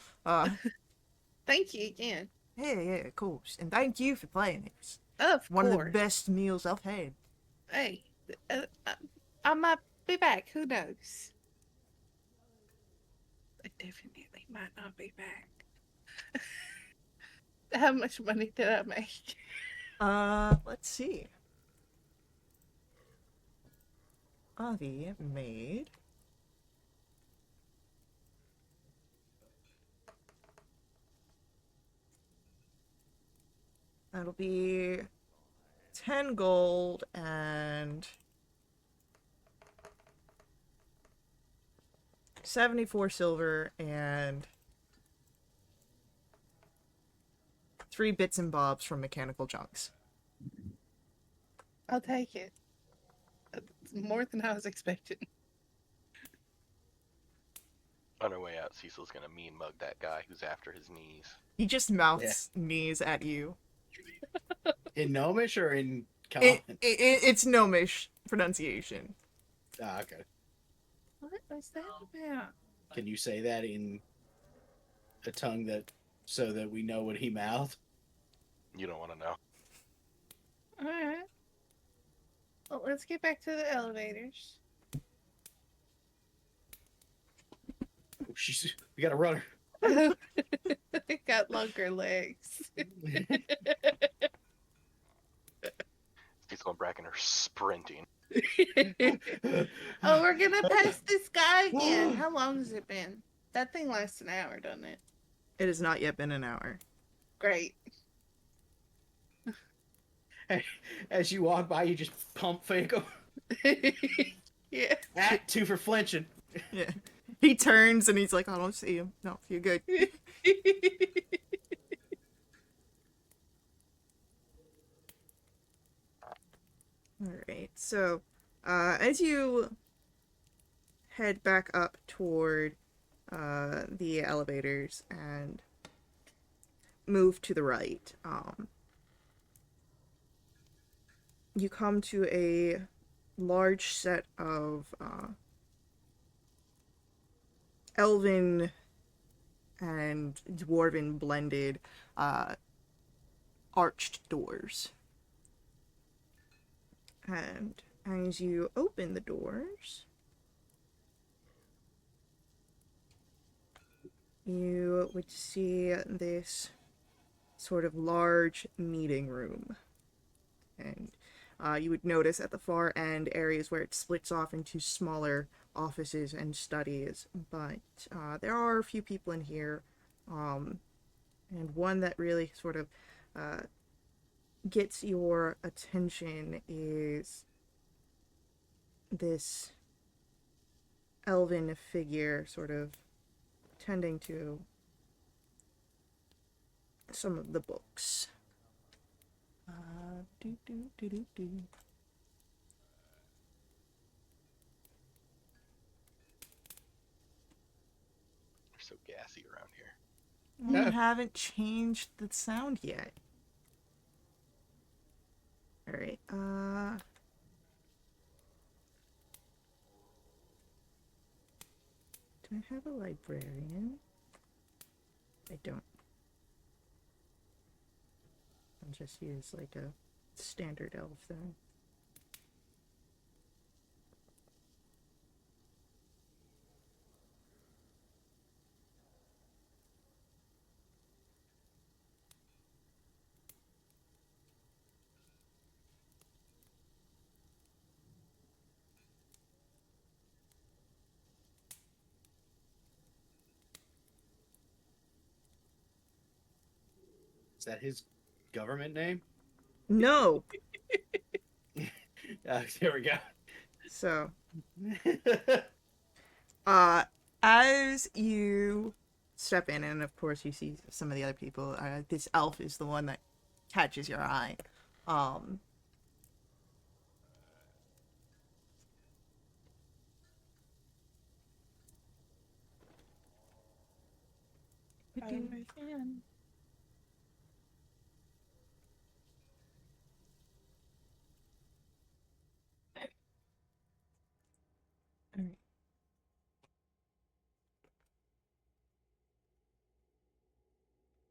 Thank you again. yeah, of course. And thank you for playing it. Of One course. of the best meals I've had. Hey, I might be back. Who knows? I definitely might not be back. How much money did I make? Let's see. Avi made that'll be 10 gold and 74 silver and 3 bits and bobs from mechanical junks. I'll take it. It's more than I was expecting. On our way out, Cecil's gonna mean mug that guy who's after his knees. He just mouths knees at you. In Gnomish or in Common? It's Gnomish pronunciation. Ah, okay. What was that about? Can you say that in a tongue that so that we know what he mouthed? You don't want to know. Alright. Well, let's get back to the elevators. Oh, we gotta run her. They got longer legs. Cecil and Bracken are sprinting. Oh, we're gonna pass this guy again. How long has it been? That thing lasts an hour, doesn't it? It has not yet been an hour. Great. As you walk by, you just pump fake him. Yeah. At 2 for flinching. Yeah. He turns and he's like, I don't see him. No, you're good. Alright, so as you head back up toward the elevators and move to the right, you come to a large set of elven and dwarven blended arched doors. And as you open the doors, you would see this sort of large meeting room. And you would notice at the far end areas where it splits off into smaller offices and studies. But there are a few people in here. And one that really sort of gets your attention is this elven figure sort of tending to some of the books. Do, do, do, do, do. We're so gassy around here. You haven't changed the sound yet. Alright, do I have a librarian? I don't. I'll just use like a standard elf then. Is that his government name? No! There we go. So, as you step in, and of course you see some of the other people, this elf is the one that catches your eye. Alright.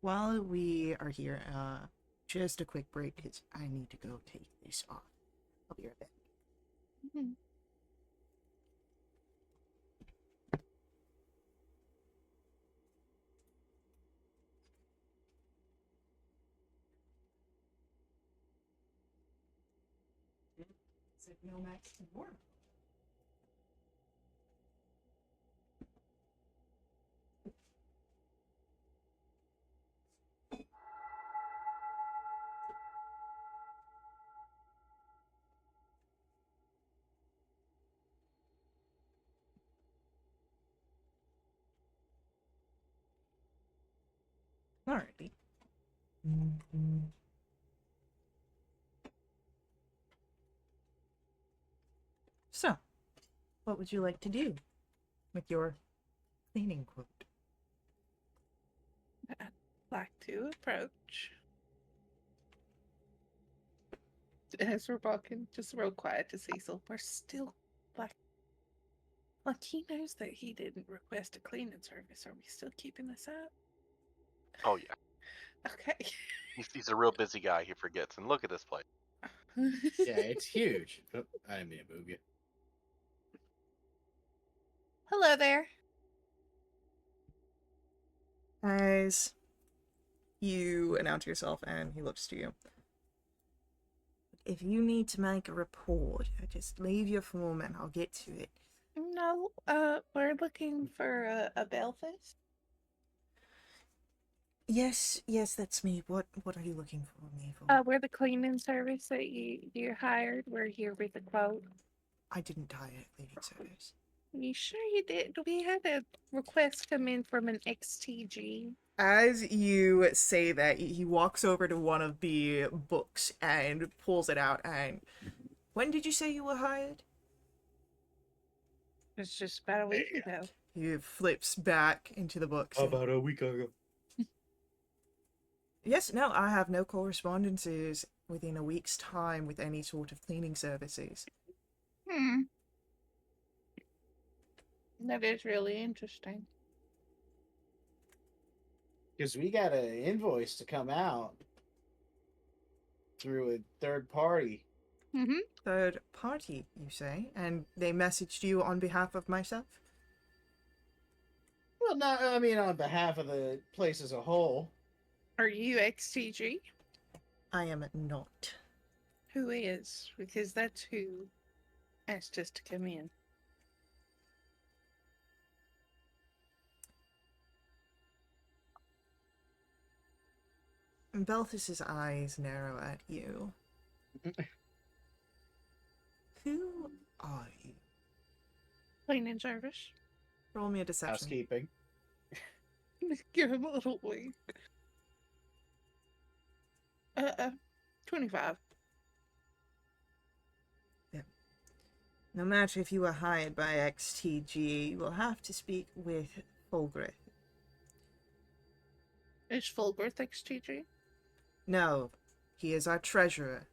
While we are here, just a quick break because I need to go take this off. I'll be right back. Mhm. Said no max to more. Alrighty. So, what would you like to do with your cleaning quote? I'd like to approach. As we're walking, just real quiet to Cecil. We're still like he knows that he didn't request a cleaning service. Are we still keeping this up? Oh yeah, Okay. he's a real busy guy. He forgets. And look at this place. Yeah, it's huge. Oh, I didn't mean to move you. Hello there. As you announce yourself and he looks to you. If you need to make a report, just leave your form and I'll get to it. No, we're looking for a Belfast. Yes, that's me. What are you looking for me for? We're the cleaning service that you hired. We're here with a quote. I didn't hire a cleaning service. You sure you did? We had a request come in from an XTG. As you say that, he walks over to one of the books and pulls it out. And when did you say you were hired? It's just about a week ago. He flips back into the books. About a week ago. Yes, no, I have no correspondences within a week's time with any sort of cleaning services. That is really interesting. Because we got an invoice to come out through a third party. Mm-hmm. Third party, you say? And they messaged you on behalf of myself? Well, not, I mean, on behalf of the place as a whole. Are you XTG? I am not. Who is? Because that's who asked us to come in. Belthus's eyes narrow at you. Who are you? Clean and service. Roll me a deception. Housekeeping. Give him a little wink. 25. No matter if you are hired by XTG, you will have to speak with Fulgrith. Is Fulbirth XTG? No, he is our treasurer.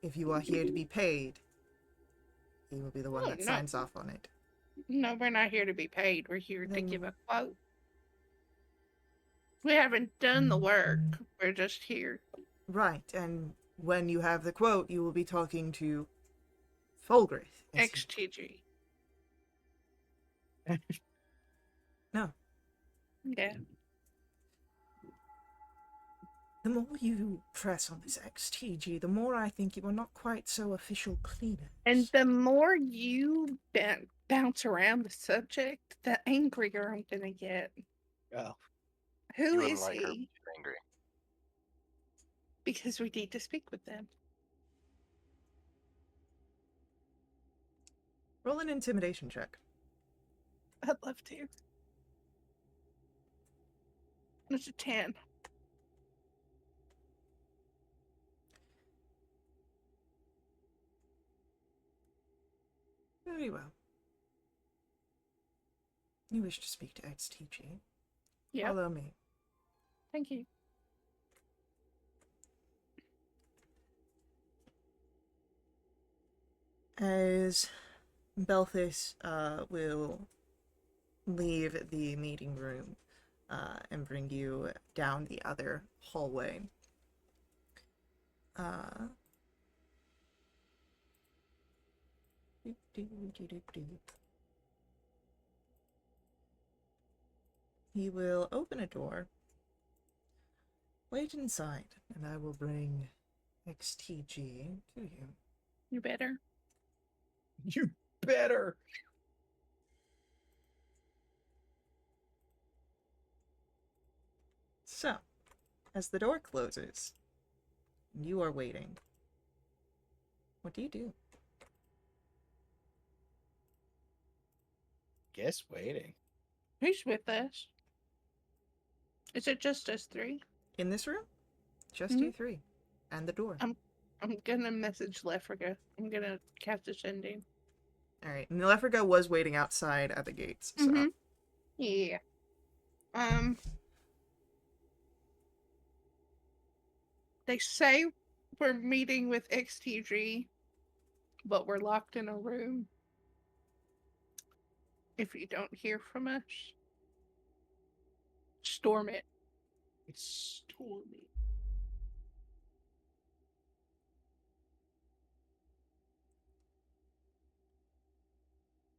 If you are here to be paid, he will be the one Oh, that no. signs off on it. No, we're not here to be paid. We're here to Then- give a quote. We haven't done the work. We're just here. Right, and when you have the quote, you will be talking to Fulgrith. XTG. No. Yeah. The more you press on this XTG, the more I think you are not quite so official cleaners. And the more you bounce around the subject, the angrier I'm gonna get. Oh. Who You wouldn't is like her he? being angry. Because we need to speak with them. Roll an intimidation check. I'd love to. It's a 10. Very well. You wish to speak to XTG? Yeah. Follow me. Thank you. As Belthus will leave the meeting room and bring you down the other hallway. He will open a door. Wait inside, and I will bring XTG to you. You better. You better. So, as the door closes, you are waiting. What do you do? Guess waiting. Who's with us? Is it just us three? In this room? Just you three. And the door. I'm gonna message Lefriga. I'm gonna cast a sending. Alright, and Lefriga was waiting outside at the gates, so... Mhm. Yeah. They say we're meeting with XTG, but we're locked in a room. If you don't hear from us, storm it. It's stormy.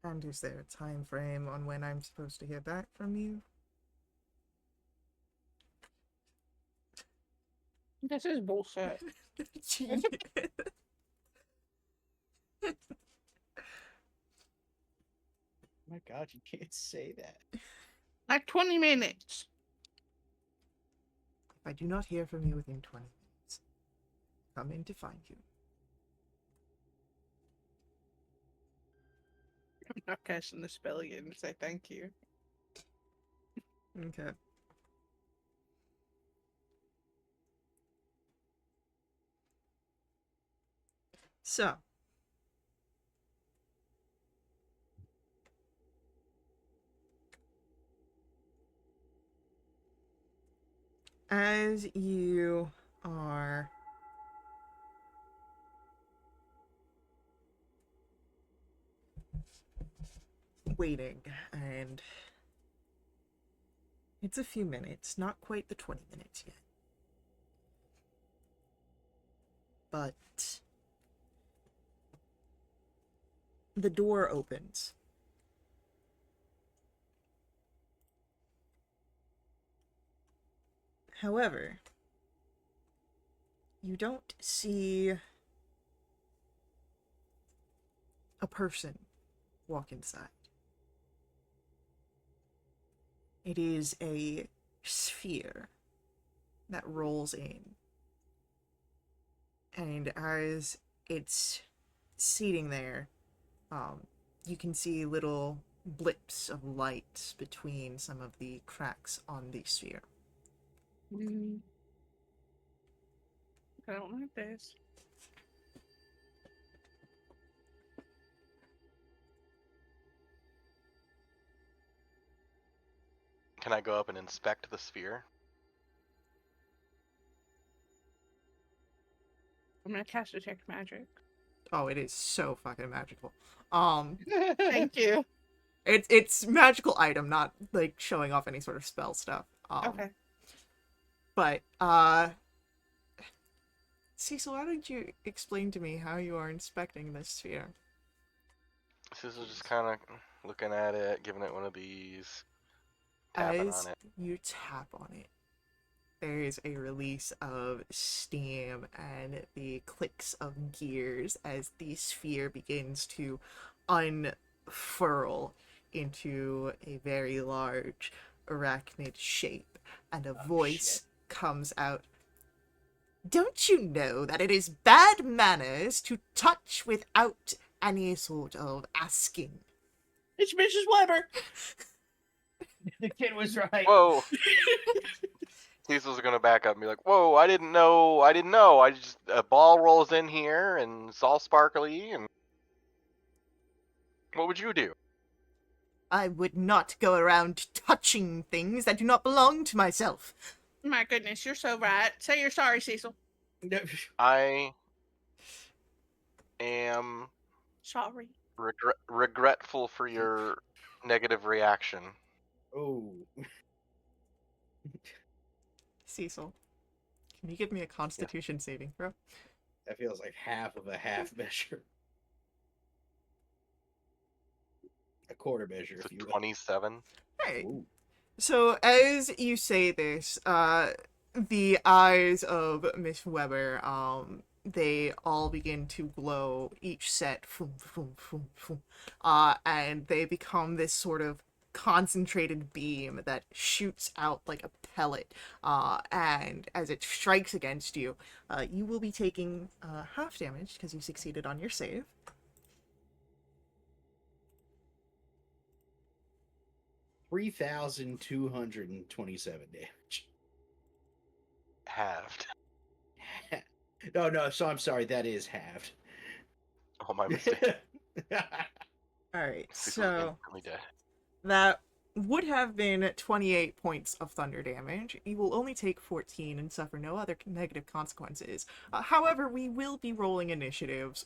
And is there a time frame on when I'm supposed to hear back from you? This is bullshit. My God, you can't say that. Like 20 minutes. If I do not hear from you within 20 minutes, come in to find you. I'm not casting the spell yet and say thank you. Okay. So. As you are waiting, and it's a few minutes, not quite the 20 minutes yet. But the door opens. However, you don't see a person walk inside. It is a sphere that rolls in. And as it's seating there, you can see little blips of light between some of the cracks on the sphere. Mm. I don't like this. Can I go up and inspect the sphere? I'm gonna cast Detect Magic. Oh, it is so fucking magical. Thank you. It's magical item, not like showing off any sort of spell stuff. Okay. But Cecil, why don't you explain to me how you are inspecting this sphere? This is just kind of looking at it, giving it one of these, tapping As on it. you tap on it, there is a release of steam and the clicks of gears as the sphere begins to unfurl into a very large arachnid shape, and a voice comes out. Don't you know that it is bad manners to touch without any sort of asking? It's Mrs. Weber. The kid was right. Whoa! Cecil's gonna back up and be like, "Whoa! I didn't know. I just a ball rolls in here and it's all sparkly. And what would you do?" I would not go around touching things that do not belong to myself. My goodness, you're so right. Say you're sorry, Cecil. I am Sorry. regretful for your negative reaction. Oh. Cecil, can you give me a Constitution saving throw? That feels like half of a half measure. A quarter measure, It's if a you will. 27. Hey. Ooh. So as you say this, the eyes of Miss Weber, they all begin to glow, each set, boom, boom, boom, boom, and they become this sort of concentrated beam that shoots out like a pellet, and as it strikes against you, you will be taking half damage because you succeeded on your save. 3,227 damage. Halved. No, so I'm sorry, that is halved. Oh, my mistake. Alright, Cecil's so instantly dead. that would have been 28 points of thunder damage. You will only take 14 and suffer no other negative consequences. However, we will be rolling initiatives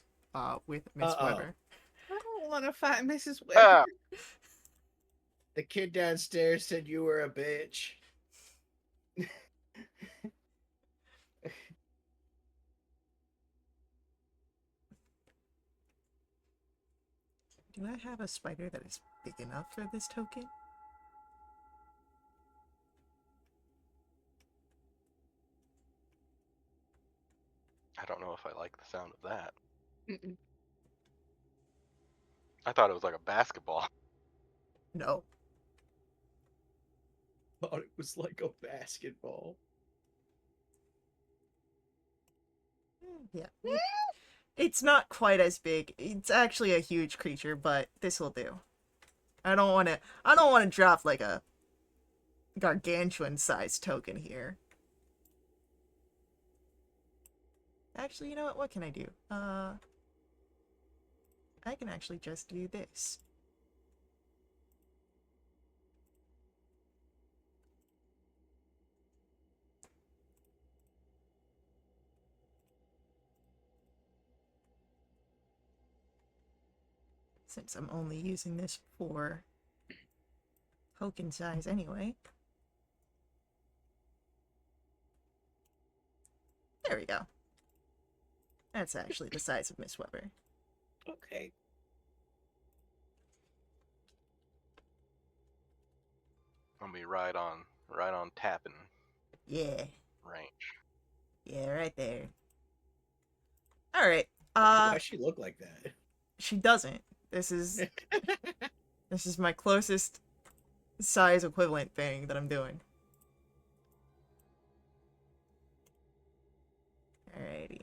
with Miss Weber. I don't want to fight Mrs. Weber. Ah, The kid downstairs said you were a bitch. Do I have a spider that is big enough for this token? I don't know if I like the sound of that. Mm-mm. I thought it was like a basketball. No. Thought it was like a basketball. Yeah. It's not quite as big. It's actually a huge creature, but this will do. I don't want to drop like a gargantuan sized token here. Actually, you know what? What can I do? I can actually just do this. Since I'm only using this for token size anyway. There we go. That's actually the size of Miss Weber. Okay. I'll be right on tapping. Yeah. range. Yeah, right there. Alright. Why she look like that? She doesn't. This is my closest size equivalent thing that I'm doing. Alrighty.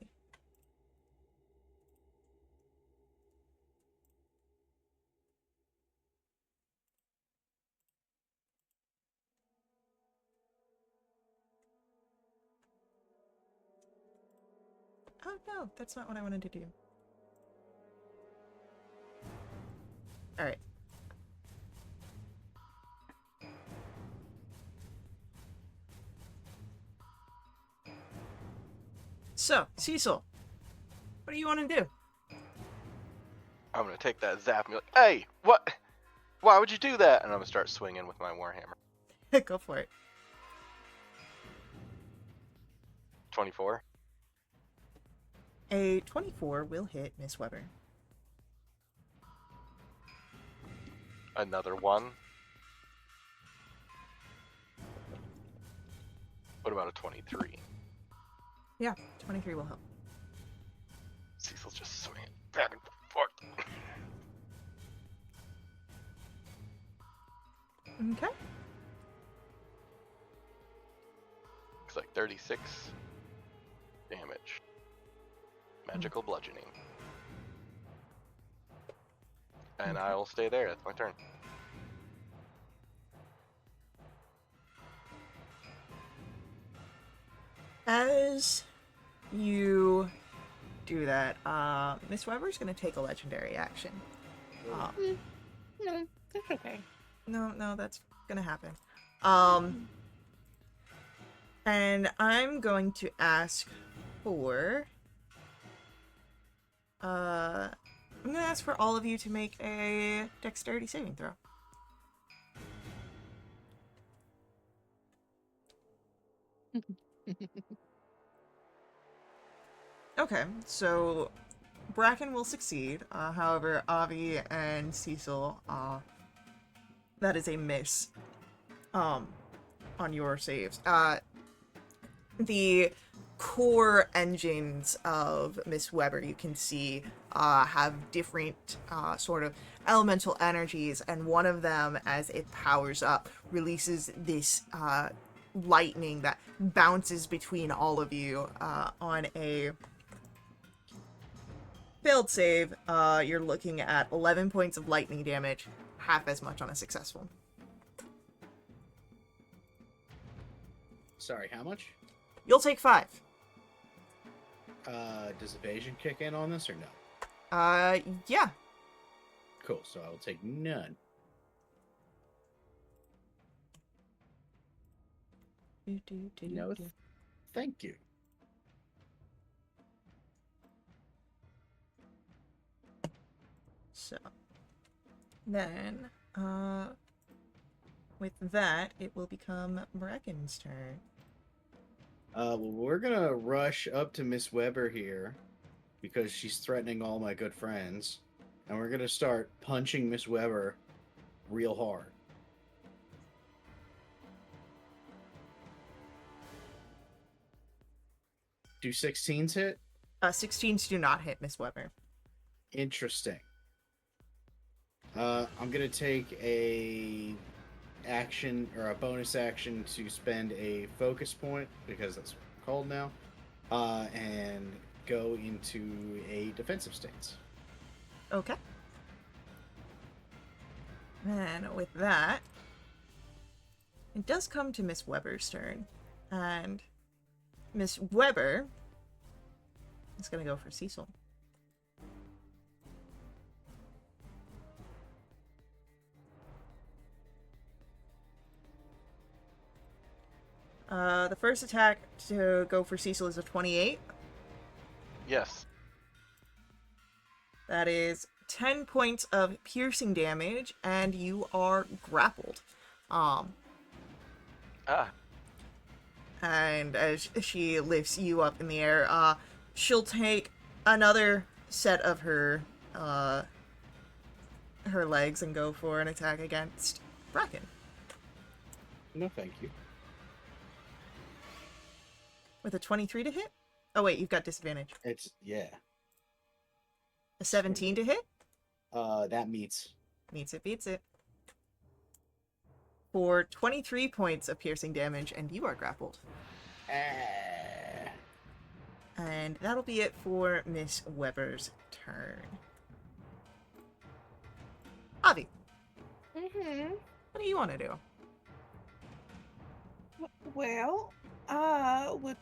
Oh no, that's not what I wanted to do. Alright. So, Cecil, what do you want to do? I'm gonna take that zap and be like, hey, what? Why would you do that? And I'm gonna start swinging with my warhammer. Go for it. 24. A 24 will hit Miss Weber. Another one. What about a 23? Yeah, 23 will help. Cecil's just swinging back and forth. Okay. Looks like 36 damage. Magical bludgeoning. And I'll stay there. That's my turn. As you do that, Miss Weber's gonna take a legendary action. No, that's okay. No, that's gonna happen. And I'm going to ask for, I'm gonna ask for all of you to make a dexterity saving throw. Okay, so Bracken will succeed. However, Avi and Cecil, that is a miss. On your saves. The core engines of Miss Weber, you can see, have different sort of elemental energies, and one of them, as it powers up, releases this lightning that bounces between all of you. On a failed save, you're looking at 11 points of lightning damage, half as much on a successful. Sorry, how much? You'll take 5. Does evasion kick in on this or no? Yeah. Cool, so I will take none. No, thank you. So, then, with that, it will become Bracken's turn. Well, we're gonna rush up to Miss Weber here because she's threatening all my good friends, and we're gonna start punching Miss Weber real hard. Do 16s hit? 16s do not hit Miss Weber. Interesting. I'm gonna take a action or a bonus action to spend a focus point because that's what it's called now, and go into a defensive stance. Okay. And with that, it does come to Miss Weber's turn, and Miss Weber is gonna go for Cecil. The first attack to go for Cecil is a 28. Yes. That is 10 points of piercing damage, and you are grappled. And as she lifts you up in the air, she'll take another set of her legs and go for an attack against Bracken. No, thank you. With a 23 to hit? Oh wait, you've got disadvantage. It's yeah. A 17 to hit? That meets. Meets it, beats it. For 23 points of piercing damage, and you are grappled. And that'll be it for Miss Weber's turn. Avi, Mm-hmm. what do you want to do? Well, would...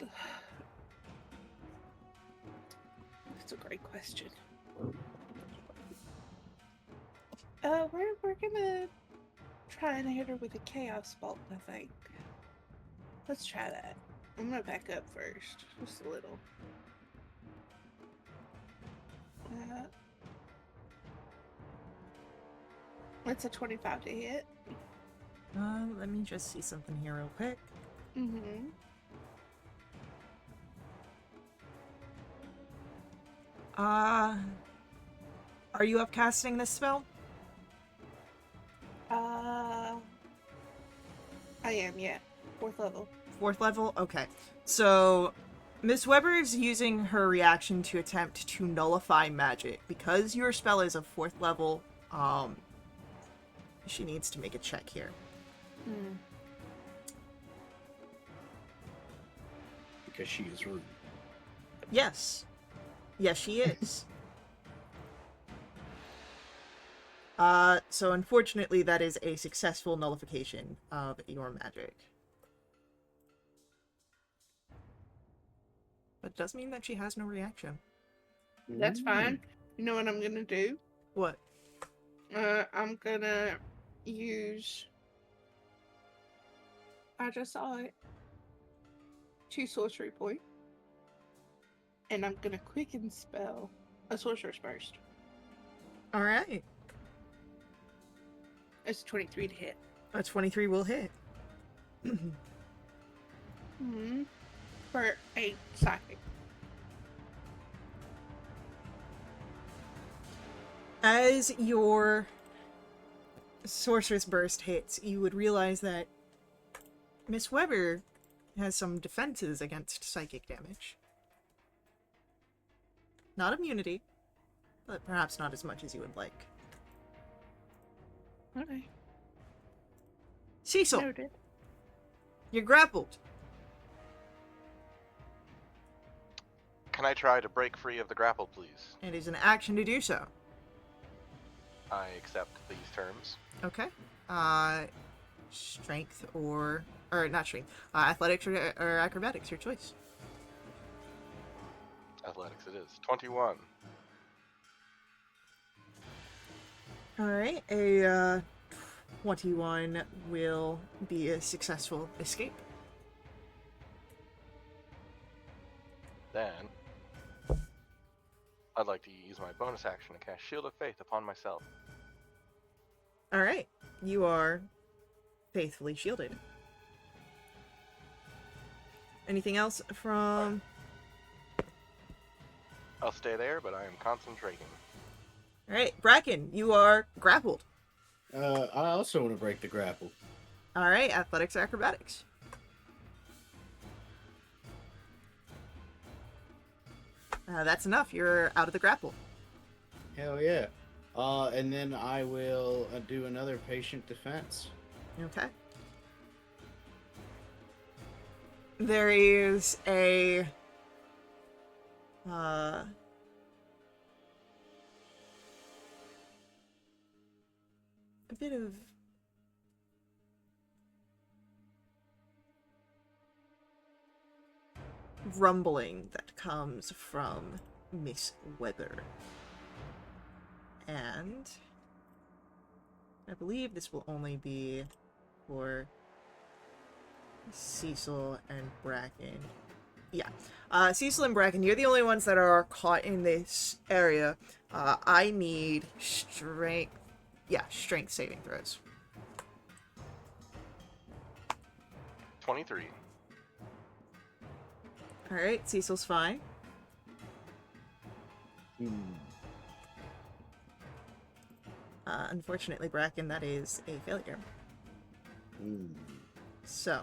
That's a great question. We're gonna try and hit her with a Chaos Bolt, I think. Let's try that. I'm gonna back up first, just a little. It's a 25 to hit. Let me just see something here real quick. Mm-hmm. Are you upcasting this spell? I am, yeah. 4th level. 4th level? Okay. So, Miss Weber is using her reaction to attempt to nullify magic. Because your spell is a 4th level, she needs to make a check here. Hmm. Because she is rude. Yes. Yes, she is. So unfortunately that is a successful nullification of your magic. But it does mean that she has no reaction. That's fine. You know what I'm gonna do? What? I'm gonna use... I just saw it. 2 sorcery point. And I'm gonna quicken spell a sorcerer's burst. Alright. It's 23 to hit. A 23 will hit. Hmm. For 8 psychic. As your sorceress burst hits, you would realize that Miss Weber has some defenses against psychic damage. Not immunity, but perhaps not as much as you would like. Okay. Cecil, Noted. you're grappled. Can I try to break free of the grapple, please? It is an action to do so. I accept these terms. Okay. Strength or not strength. Athletics or acrobatics, your choice. Athletics it is. 21. Alright, a 21 will be a successful escape. Then, I'd like to use my bonus action to cast Shield of Faith upon myself. Alright, you are faithfully shielded. Anything else from... I'll stay there, but I am concentrating. Alright, Bracken, you are grappled. I also want to break the grapple. Alright, athletics or acrobatics. That's enough, you're out of the grapple. Hell yeah. And then I will do another patient defense. Okay. There is a bit of rumbling that comes from Miss Weber. And I believe this will only be for Cecil and Bracken. Yeah. Cecil and Bracken, you're the only ones that are caught in this area. I need strength. Yeah, strength saving throws. 23. Alright, Cecil's fine. Unfortunately, Bracken, that is a failure. So,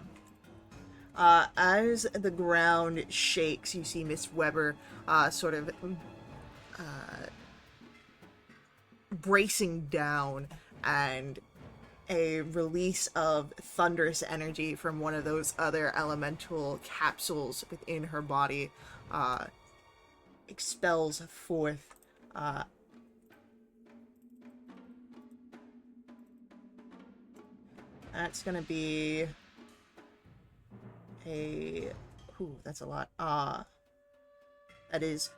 As the ground shakes, you see Miss Weber sort of bracing down, and a release of thunderous energy from one of those other elemental capsules within her body expels forth that's gonna be that's a lot. That is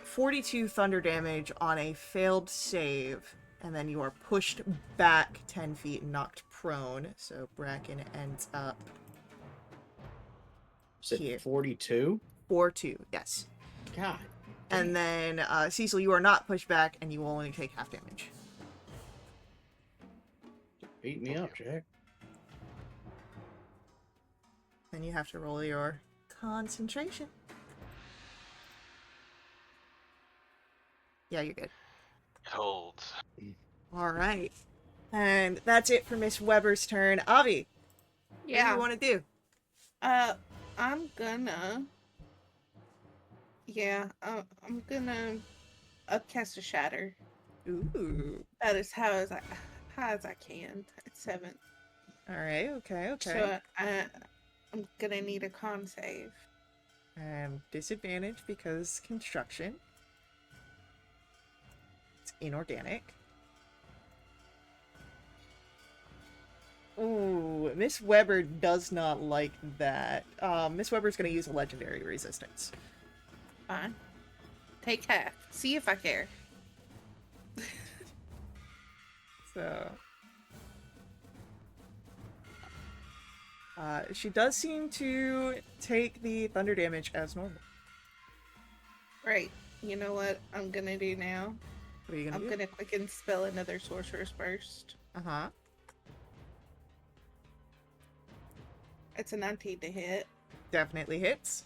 42 thunder damage on a failed save, and then you are pushed back 10 feet and knocked prone. So Bracken ends up here. 42? 4-2, yes. God. And then Cecil, you are not pushed back, and you will only take half damage. Beat me up, Jack. Then you have to roll your concentration. Yeah, you're good. It holds. All right. And that's it for Miss Weber's turn. Avi, what do you want to do? I'm gonna... Yeah, I'm gonna upcast a shatter. Ooh. That is high as I can. At 7. All right, okay. So I'm gonna need a con save. Disadvantage because construction. It's inorganic. Ooh, Miss Weber does not like that. Miss Weber's gonna use a legendary resistance. Fine. Take half. See if I care. So... she does seem to take the thunder damage as normal. Right. You know what I'm gonna do now? What are you gonna do? I'm gonna quicken spell another Sorcerer's Burst. Uh-huh. It's a 19 to hit. Definitely hits.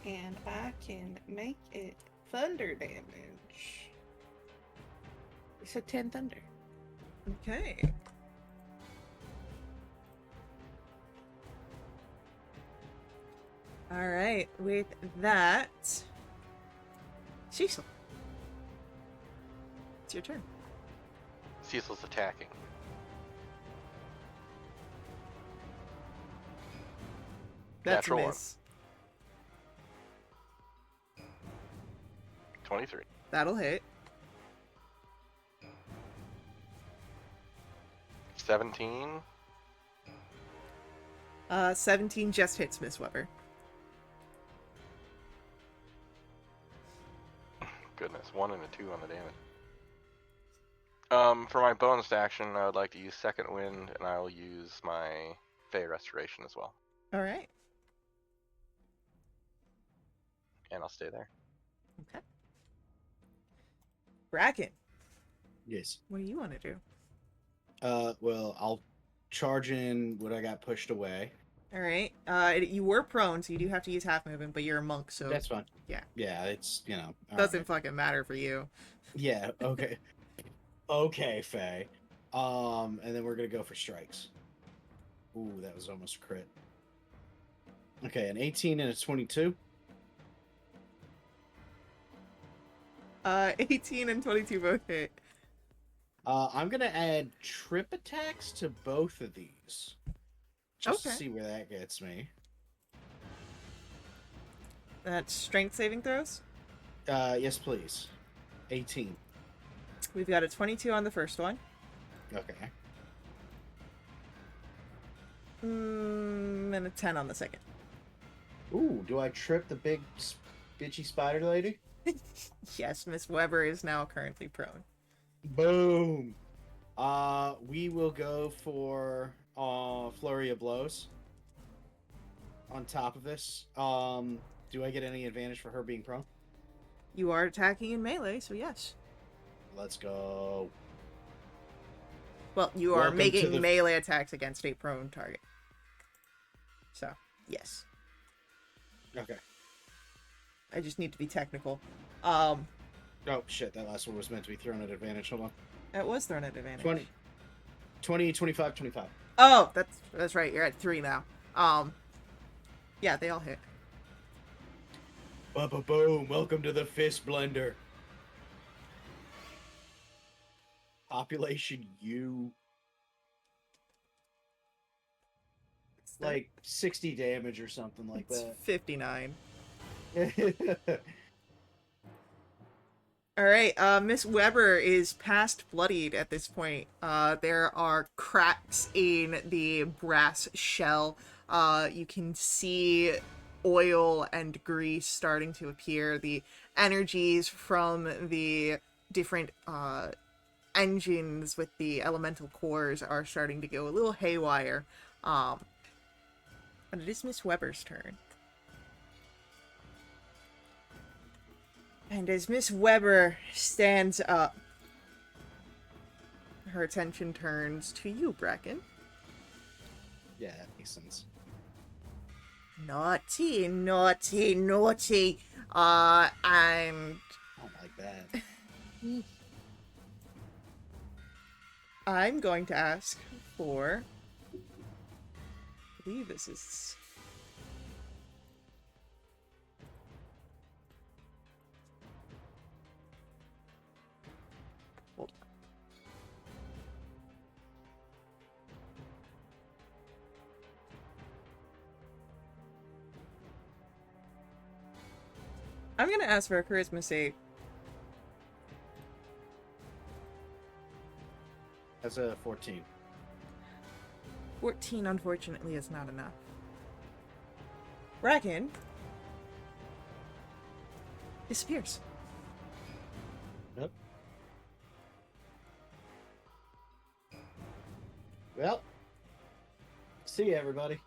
And I can make it thunder damage. So 10 thunder. Okay. Alright, with that... Cecil. It's your turn. Cecil's attacking. That's a Natural miss. 23. That'll hit. 17. 17 just hits Miss Weber. Goodness, 1 and a 2 on the damage. For my bonus action, I would like to use Second Wind, and I will use my Fey Restoration as well. Alright. And I'll stay there. Okay. Bracken, Yes. what do you want to do? Well, I'll charge in what I got pushed away. Alright. You were prone, so you do have to use half movement, but you're a monk, so... That's fine. Yeah. Yeah, it's, all doesn't right. fucking matter for you. Yeah, okay. Okay, Faye. And then we're gonna go for strikes. Ooh, that was almost a crit. Okay, an 18 and a 22. 18 and 22 both hit. I'm gonna add trip attacks to both of these. Just Okay. to see where that gets me. That's strength saving throws. Yes, please. 18. We've got a 22 on the first one. Okay. And a 10 on the second. Ooh, do I trip the big bitchy spider lady? Yes, Miss Weber is now currently prone. Boom. We will go for flurry of blows. On top of this, do I get any advantage for her being prone? You are attacking in melee, so yes. Let's go. Well, you are Welcome to making the- melee attacks against a prone target. So, yes. Okay. I just need to be technical. Oh shit, that last one was meant to be thrown at advantage. Hold on. It was thrown at advantage. 20, 25, 25. Oh, that's right. You're at 3 now. Yeah, they all hit. Boom! Welcome to the fist blender. Population U. Like 60 damage or something like It's that. 59. Alright, Miss Weber is past bloodied at this point. There are cracks in the brass shell. You can see oil and grease starting to appear. The energies from the different engines with the elemental cores are starting to go a little haywire. And it is Miss Weber's turn. And as Miss Weber stands up, her attention turns to you, Bracken. Yeah, that makes sense. Naughty, naughty, naughty. I'm... I don't like that. I'm going to ask for... I believe this is... Hold on. I'm gonna ask for a charisma save. That's a 14. 14, unfortunately, is not enough. Bracken disappears. Yep. Well, see you, everybody.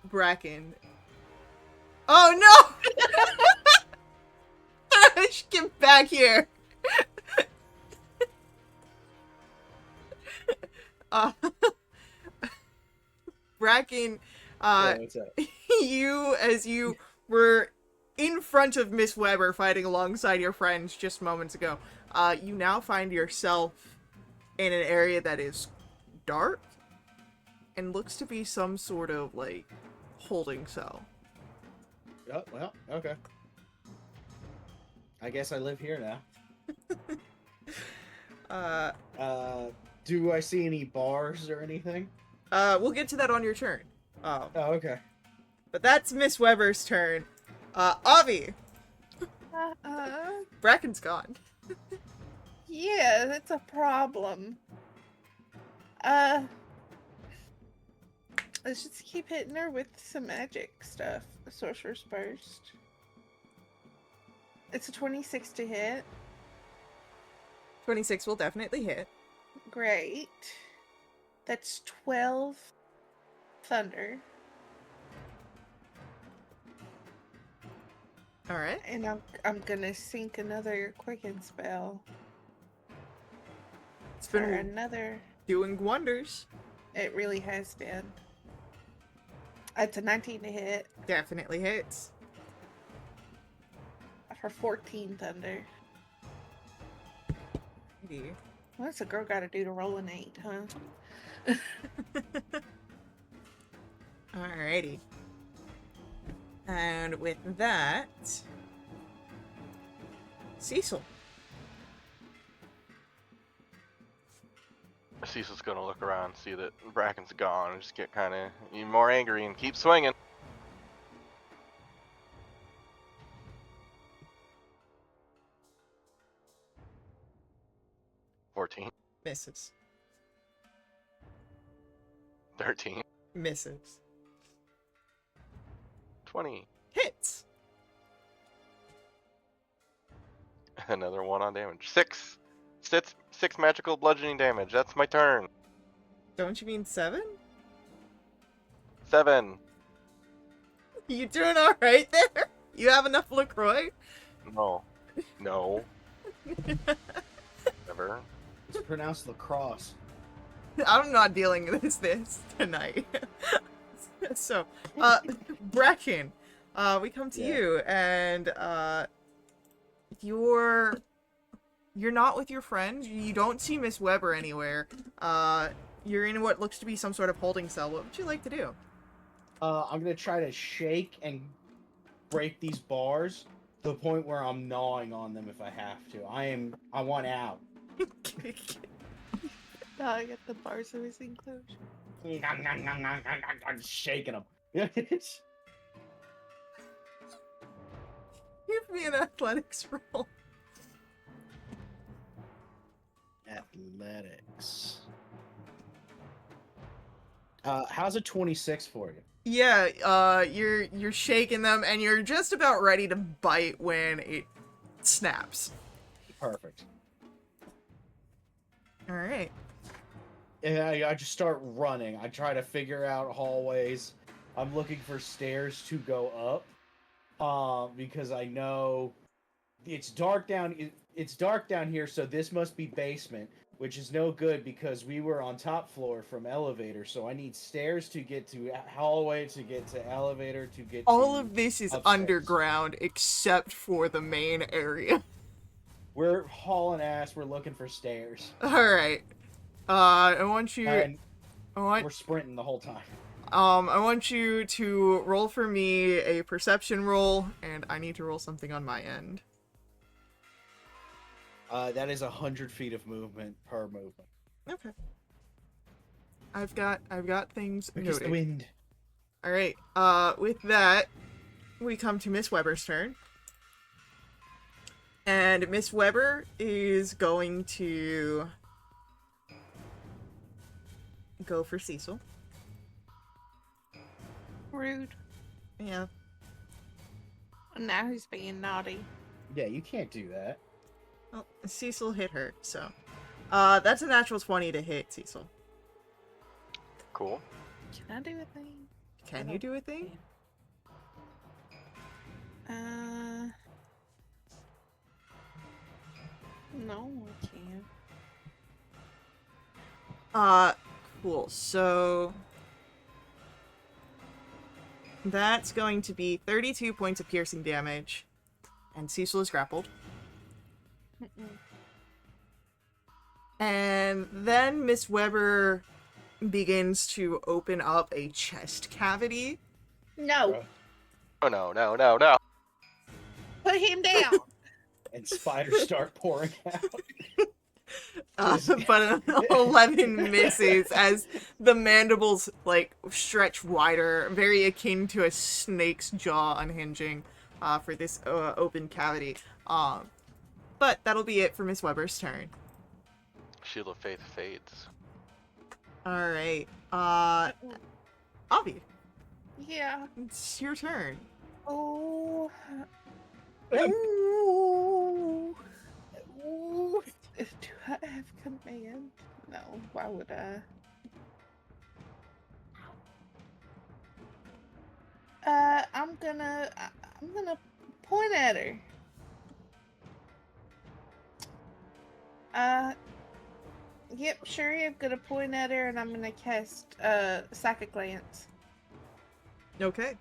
Bracken. Oh no! Get back here! Bracken, Yeah, what's up? as you were in front of Miss Weber fighting alongside your friends just moments ago, you now find yourself in an area that is dark and looks to be some sort of, like, holding cell. Oh, well, okay. I guess I live here now. Do I see any bars or anything? We'll get to that on your turn. Oh, okay. But that's Miss Weber's turn. Avi! Bracken's gone. Yeah, that's a problem. Let's just keep hitting her with some magic stuff. Sorcerer's Burst. It's a 26 to hit. 26 will definitely hit. Great. That's 12 thunder. Alright. And I'm gonna sink another quicken spell. It's For been another. doing wonders. It really has been. It's a 19 to hit Definitely hits. for 14 thunder. What's a girl gotta do to roll an 8, huh? Alrighty. And with that, Cecil. Cecil's gonna look around, see that Bracken's gone, and just get kind of even more angry and keep swinging. $14, Misses. $13, Misses. $20. Hits. Another 1 on damage. 6 magical bludgeoning damage. That's my turn. Don't you mean 7? 7. You doing alright there? You have enough LaCroix? No. No. Never. It's pronounced lacrosse. I'm not dealing with this tonight. So, Bracken, we come to you, and you're not with your friends. You don't see Miss Weber anywhere. You're in what looks to be some sort of holding cell. What would you like to do? I'm gonna try to shake and break these bars to the point where I'm gnawing on them if I have to. I want out. I get the bars of his enclosure. I'm shaking them. Give me an athletics roll. Athletics. How's a 26 for you? Yeah, you're shaking them, and you're just about ready to bite when it snaps. Perfect. All right. And I just start running. I try to figure out hallways. I'm looking for stairs to go up, because I know it's dark down. It's dark down here, so this must be basement, which is no good because we were on top floor from elevator. So I need stairs to get to hallway, to get to elevator, to get. All to of this is upstairs. underground except for the main area. We're hauling ass. We're looking for stairs. All right. I want you. And I we're sprinting the whole time. want you to roll for me a perception roll, and I need to roll something on my end. That is 100 feet of movement per movement. Okay. I've got things Because the noted. wind. All right. With that, we come to Miss Weber's turn. And Miss Weber is going to go for Cecil. Rude. Yeah. Now he's being naughty. Yeah, you can't do that. Well, Cecil hit her, so. That's a natural 20 to hit, Cecil. Cool. Can I do a thing? Can you do a thing? No, I can't. Cool. So that's going to be 32 points of piercing damage, and Cecil is grappled. Mm-mm. And then Miss Weber begins to open up a chest cavity. No, Oh no, no, no, no. put him down. And spiders start pouring out. But an 11 misses as the mandibles like stretch wider, very akin to a snake's jaw unhinging for this open cavity. But that'll be it for Miss Weber's turn. Shield of Faith fades. All right, Avi, Yeah. it's your turn. Oh. Ooh. Do I have command? No. Why would I? I'm gonna point at her. Yep, sure. I'm gonna point at her, and I'm gonna cast Psychic Glance. Okay.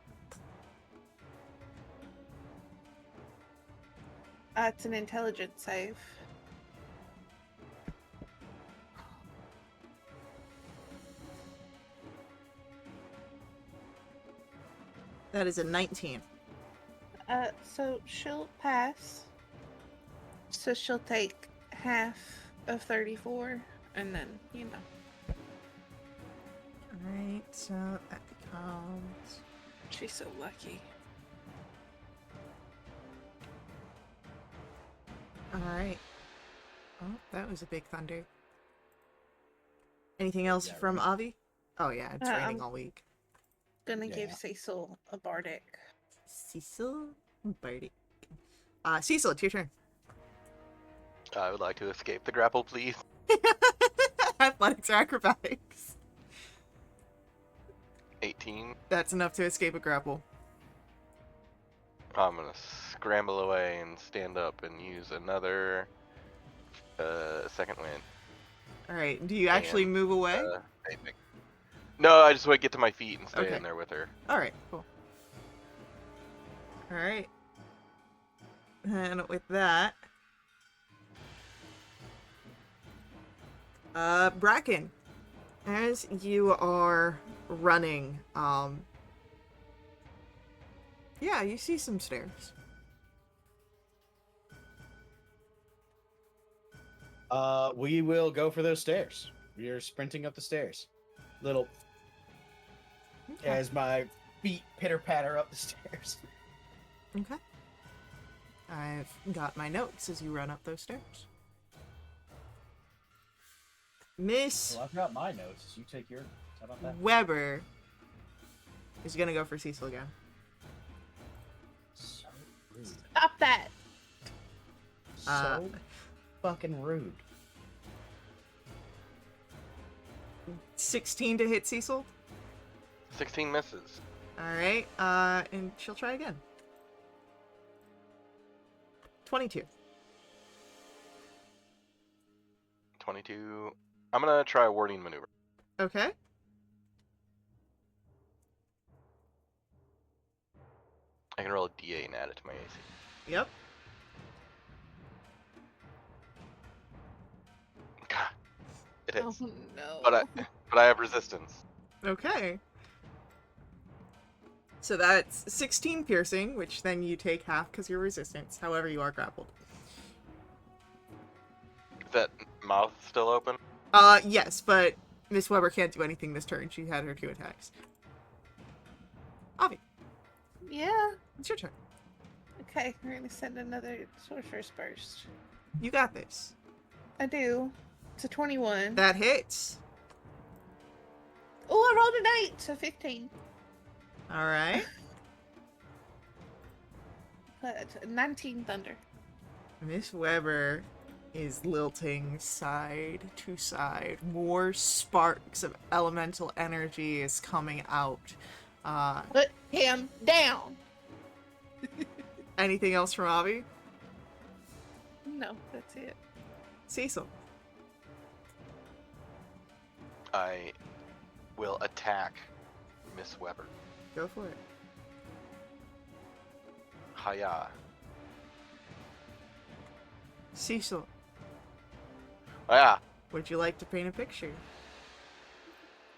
It's an intelligence save. That is a 19. So she'll pass. So she'll take half of 34, and then, you know. Alright, so that becomes... She's so lucky. Alright. Oh, that was a big thunder. Anything else Yeah, from Avi? Oh yeah, it's raining Um, all week. Gonna Yeah. give Cecil a bardic. Cecil? Bardic. Cecil, it's your turn. I would like to escape the grapple, please. Athletics or acrobatics. 18. That's enough to escape a grapple. I'm gonna scramble away and stand up and use another second wind. Alright, do you actually And, move away? I think. No, I just want to get to my feet and stay Okay. in there with her. Alright, cool. Alright. And with that... Bracken. As you are running, yeah, you see some stairs. We will go for those stairs. We are sprinting up the stairs. Little Okay. as my feet pitter patter up the stairs. Okay. I've got my notes as you run up those stairs. Miss Well, I've got my notes. You take yours. How about that? Weber is gonna go for Cecil again. So rude. Stop that. So fucking rude. 16 to hit Cecil. 16 misses. Alright, and she'll try again. 22. 22. I'm gonna try a warding maneuver. Okay. I can roll a D8 and add it to my AC. Yep. God, it hits. Oh no. But I have resistance. Okay. So that's 16 piercing, which then you take half because you're resistance. However, you are grappled. Is that mouth still open? Yes, but Miss Weber can't do anything this turn. She had her 2 attacks. Avi, Yeah. it's your turn. Okay, we're gonna send another sorcerer's burst. You got this. I do. It's a 21. That hits. Oh, I rolled an 8, so 15. Alright. But 19 thunder. Miss Weber is lilting side to side. More sparks of elemental energy is coming out. Put him down. Anything else from Avi? No, that's it. Cecil. I will attack Miss Weber. Go for it. Hiya. Cecil, Oh, yeah. would you like to paint a picture?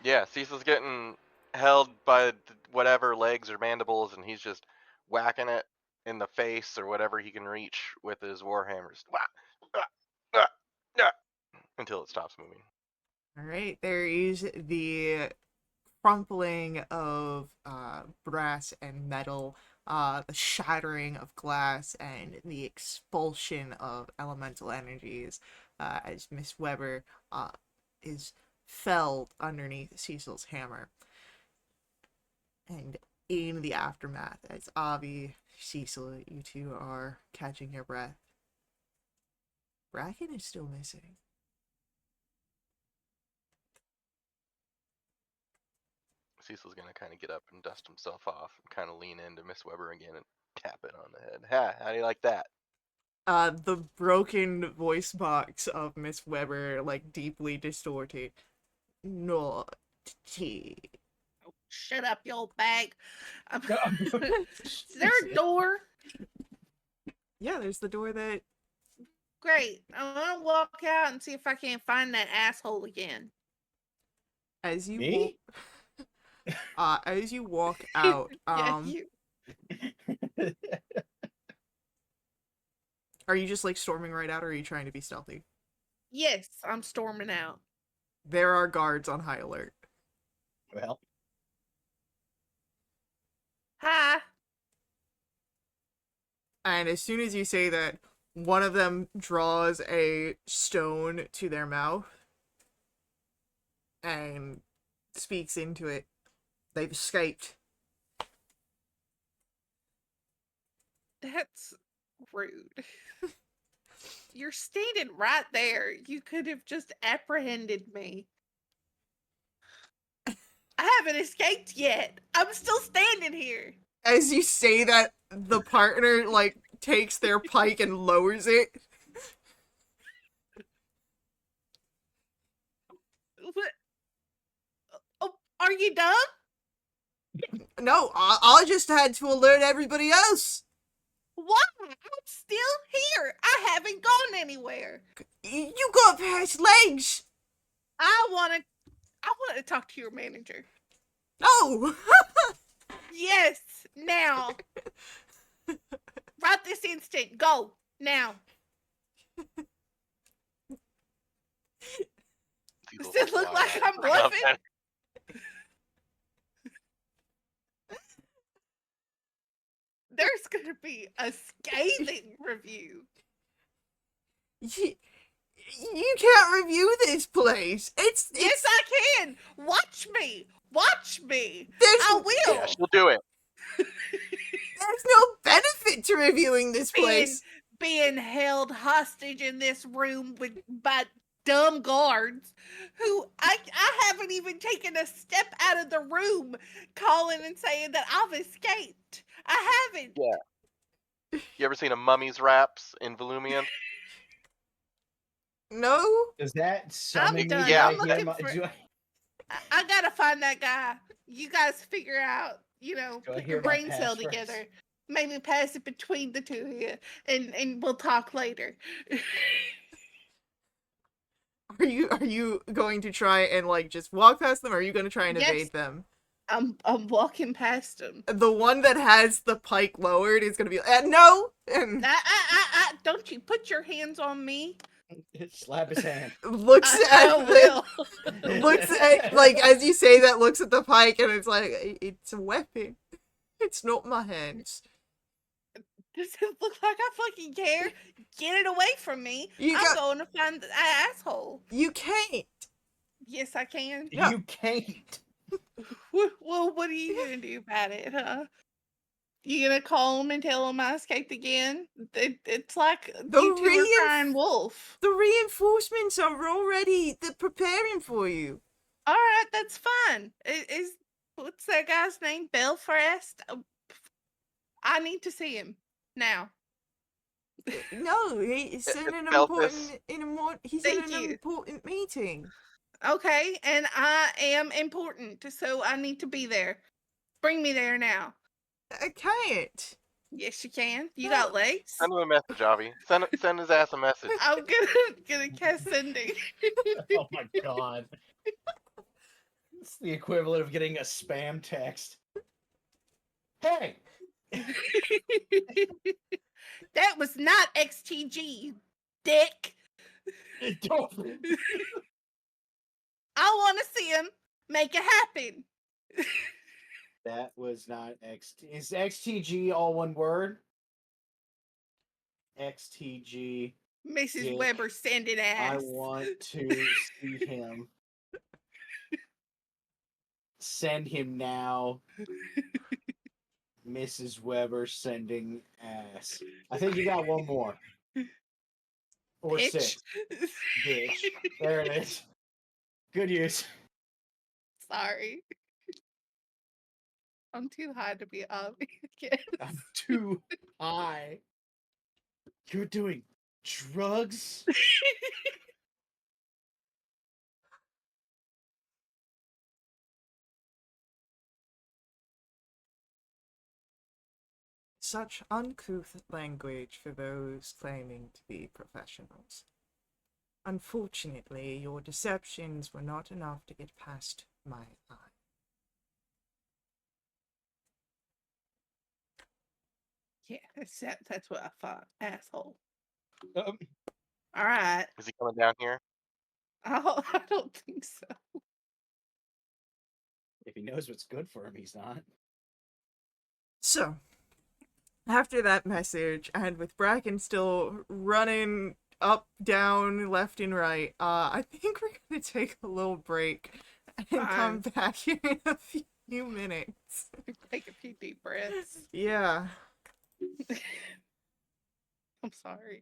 Yeah, Cecil's getting held by whatever legs or mandibles, and he's just whacking it in the face or whatever he can reach with his warhammers. Wah, ah, ah, ah, until it stops moving. Alright, there is the crumpling of brass and metal, the shattering of glass, and the expulsion of elemental energies as Miss Weber is felled underneath Cecil's hammer. And in the aftermath, as Avi, Cecil, you two are catching your breath, Bracken is still missing. Cecil's gonna kind of get up and dust himself off and kind of lean into Miss Weber again and tap it on the head. Ha! How do you like that? The broken voice box of Miss Weber, like, deeply distorted. Naughty. Oh, shut up, you old bag. Is there a door? Yeah, there's the door that... Great. I'm gonna walk out and see if I can't find that asshole again. As you Me? as you walk out, Yeah, you. are you just, like, storming right out, or are you trying to be stealthy? Yes, I'm storming out. There are guards on high alert. Well, Hi. And as soon as you say that, one of them draws a stone to their mouth and speaks into it. They've escaped. That's rude. You're standing right there. You could have just apprehended me. I haven't escaped yet. I'm still standing here. As you say that, the partner, like, takes their pike and lowers it. What? Oh, are you done? No, I just had to alert everybody else. Why? I'm still here. I haven't gone anywhere. You got past legs. I want to. I want to talk to your manager. No! Yes, now. Right this instant. Go now. Cecil Does it look like wide-eyed. I'm bluffing? There's gonna be a scathing review. You can't review this place. Yes, I can. Watch me. Watch me. There's- I will. Yeah, she'll do it. There's no benefit to reviewing this place. Being held hostage in this room by dumb guards who I haven't even taken a step out of the room calling and saying that I've escaped. I haven't. Yeah. You ever seen a mummy's wraps in Volumian? No? Does that summon done. me? Yeah. I'm looking for- I gotta find that guy. You guys figure out, Do I put hear your my brain cell passphrase? together. Maybe pass it between the two of you, and we'll talk later. Are you going to try and like just walk past them, or are you going to try and Yes. evade them? I'm walking past him. The one that has the pike lowered is going to be no, and Don't you put your hands on me. Slap his hand. looks I at will. looks at like as you say that, looks at the pike, and it's like it's a weapon. It's not my hands. Does it look like I fucking care? Get it away from me. You I'm got- going to find the asshole. You can't. Yes, I can. No. You can't. Well, what are you gonna do about it, huh? You gonna call him and tell him I escaped again? It's like The you two are crying wolf. The reinforcements are already preparing for you. All right, that's fine. Is what's that guy's name? Belfast. I need to see him now. No, he's in an Belfast. he's in Thank an you. important meeting. Okay, and I am important, so I need to be there. Bring me there now. I can't. Yes, you can. You No. got legs. Send him a message, Avi. Send his ass a message. I'm gonna cast sending. Oh my god. It's the equivalent of getting a spam text. Hey! That was not XTG, you dick. Don't. I want to see him make it happen. That was not XT. Is XTG all one word? XTG. Mrs. Yeah, Weber sending I ass. want to see him. Send him now. Mrs. Weber sending ass. I think you got one more. Or Bitch. 6. Bitch. There it is. Good use. Sorry. I'm too high to be obvious. Again. I'm too high. You're doing drugs? Such uncouth language for those claiming to be professionals. Unfortunately, your deceptions were not enough to get past my eye. Yeah, that's what I thought. Asshole. Um, All right. Is he coming down here? I don't think so. if he knows what's good for him, he's not. So, after that message, and with Bracken still running up, down, left, and right, I think we're gonna take a little break and come back here in a few minutes. Take a few deep breaths. Yeah. I'm sorry.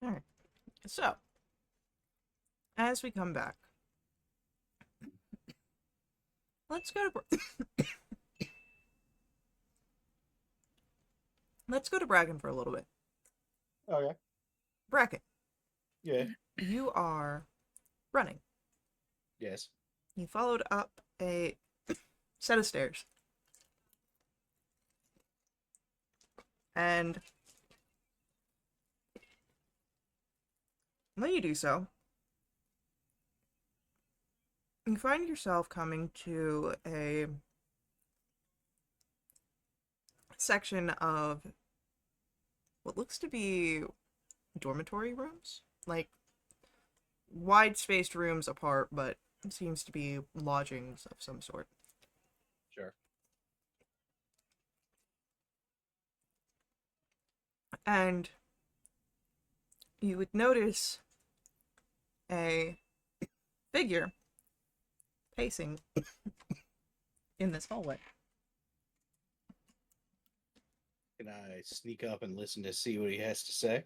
Alright. So, as we come back, let's go to let's go to Bracken for a little bit. Okay. Bracken, Yeah. you are running. Yes. You followed up a set of stairs. And when you do so, you find yourself coming to a section of what looks to be dormitory rooms. Like, wide-spaced rooms apart, but it seems to be lodgings of some sort. Sure. And you would notice a figure pacing in this hallway. Can I sneak up and listen to see what he has to say?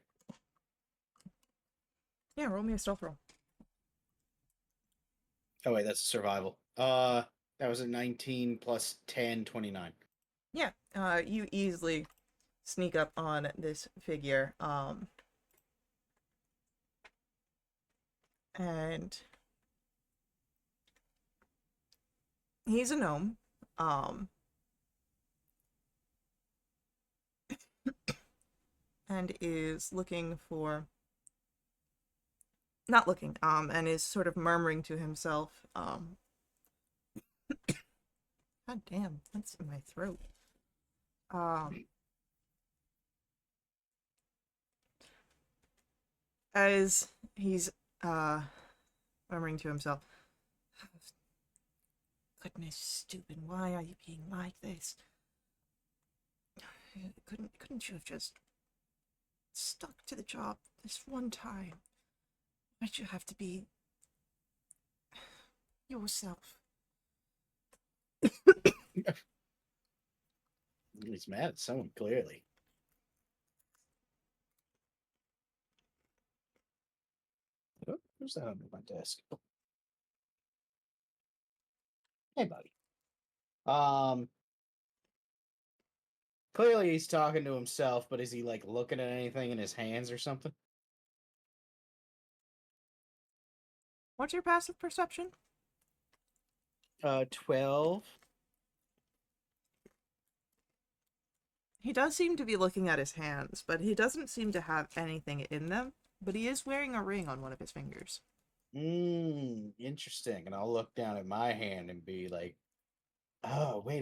Yeah, roll me a stealth roll. Oh wait, that's a survival. That was a 19 plus 10, 29. Yeah, you easily sneak up on this figure, and he's a gnome, and is looking for, not looking, and is sort of murmuring to himself, God damn, that's in my throat. As he's murmuring to himself, goodness, stupid, why are you being like this? Couldn't you have just stuck to the job this one time? Why'd you have to be yourself? He's mad at someone, clearly. Oh, who's that under my desk? Hey, buddy. Clearly he's talking to himself, but is he like looking at anything in his hands or something? What's your passive perception? 12. He does seem to be looking at his hands, but he doesn't seem to have anything in them. But he is wearing a ring on one of his fingers. Interesting. And I'll look down at my hand and be like, oh, wait a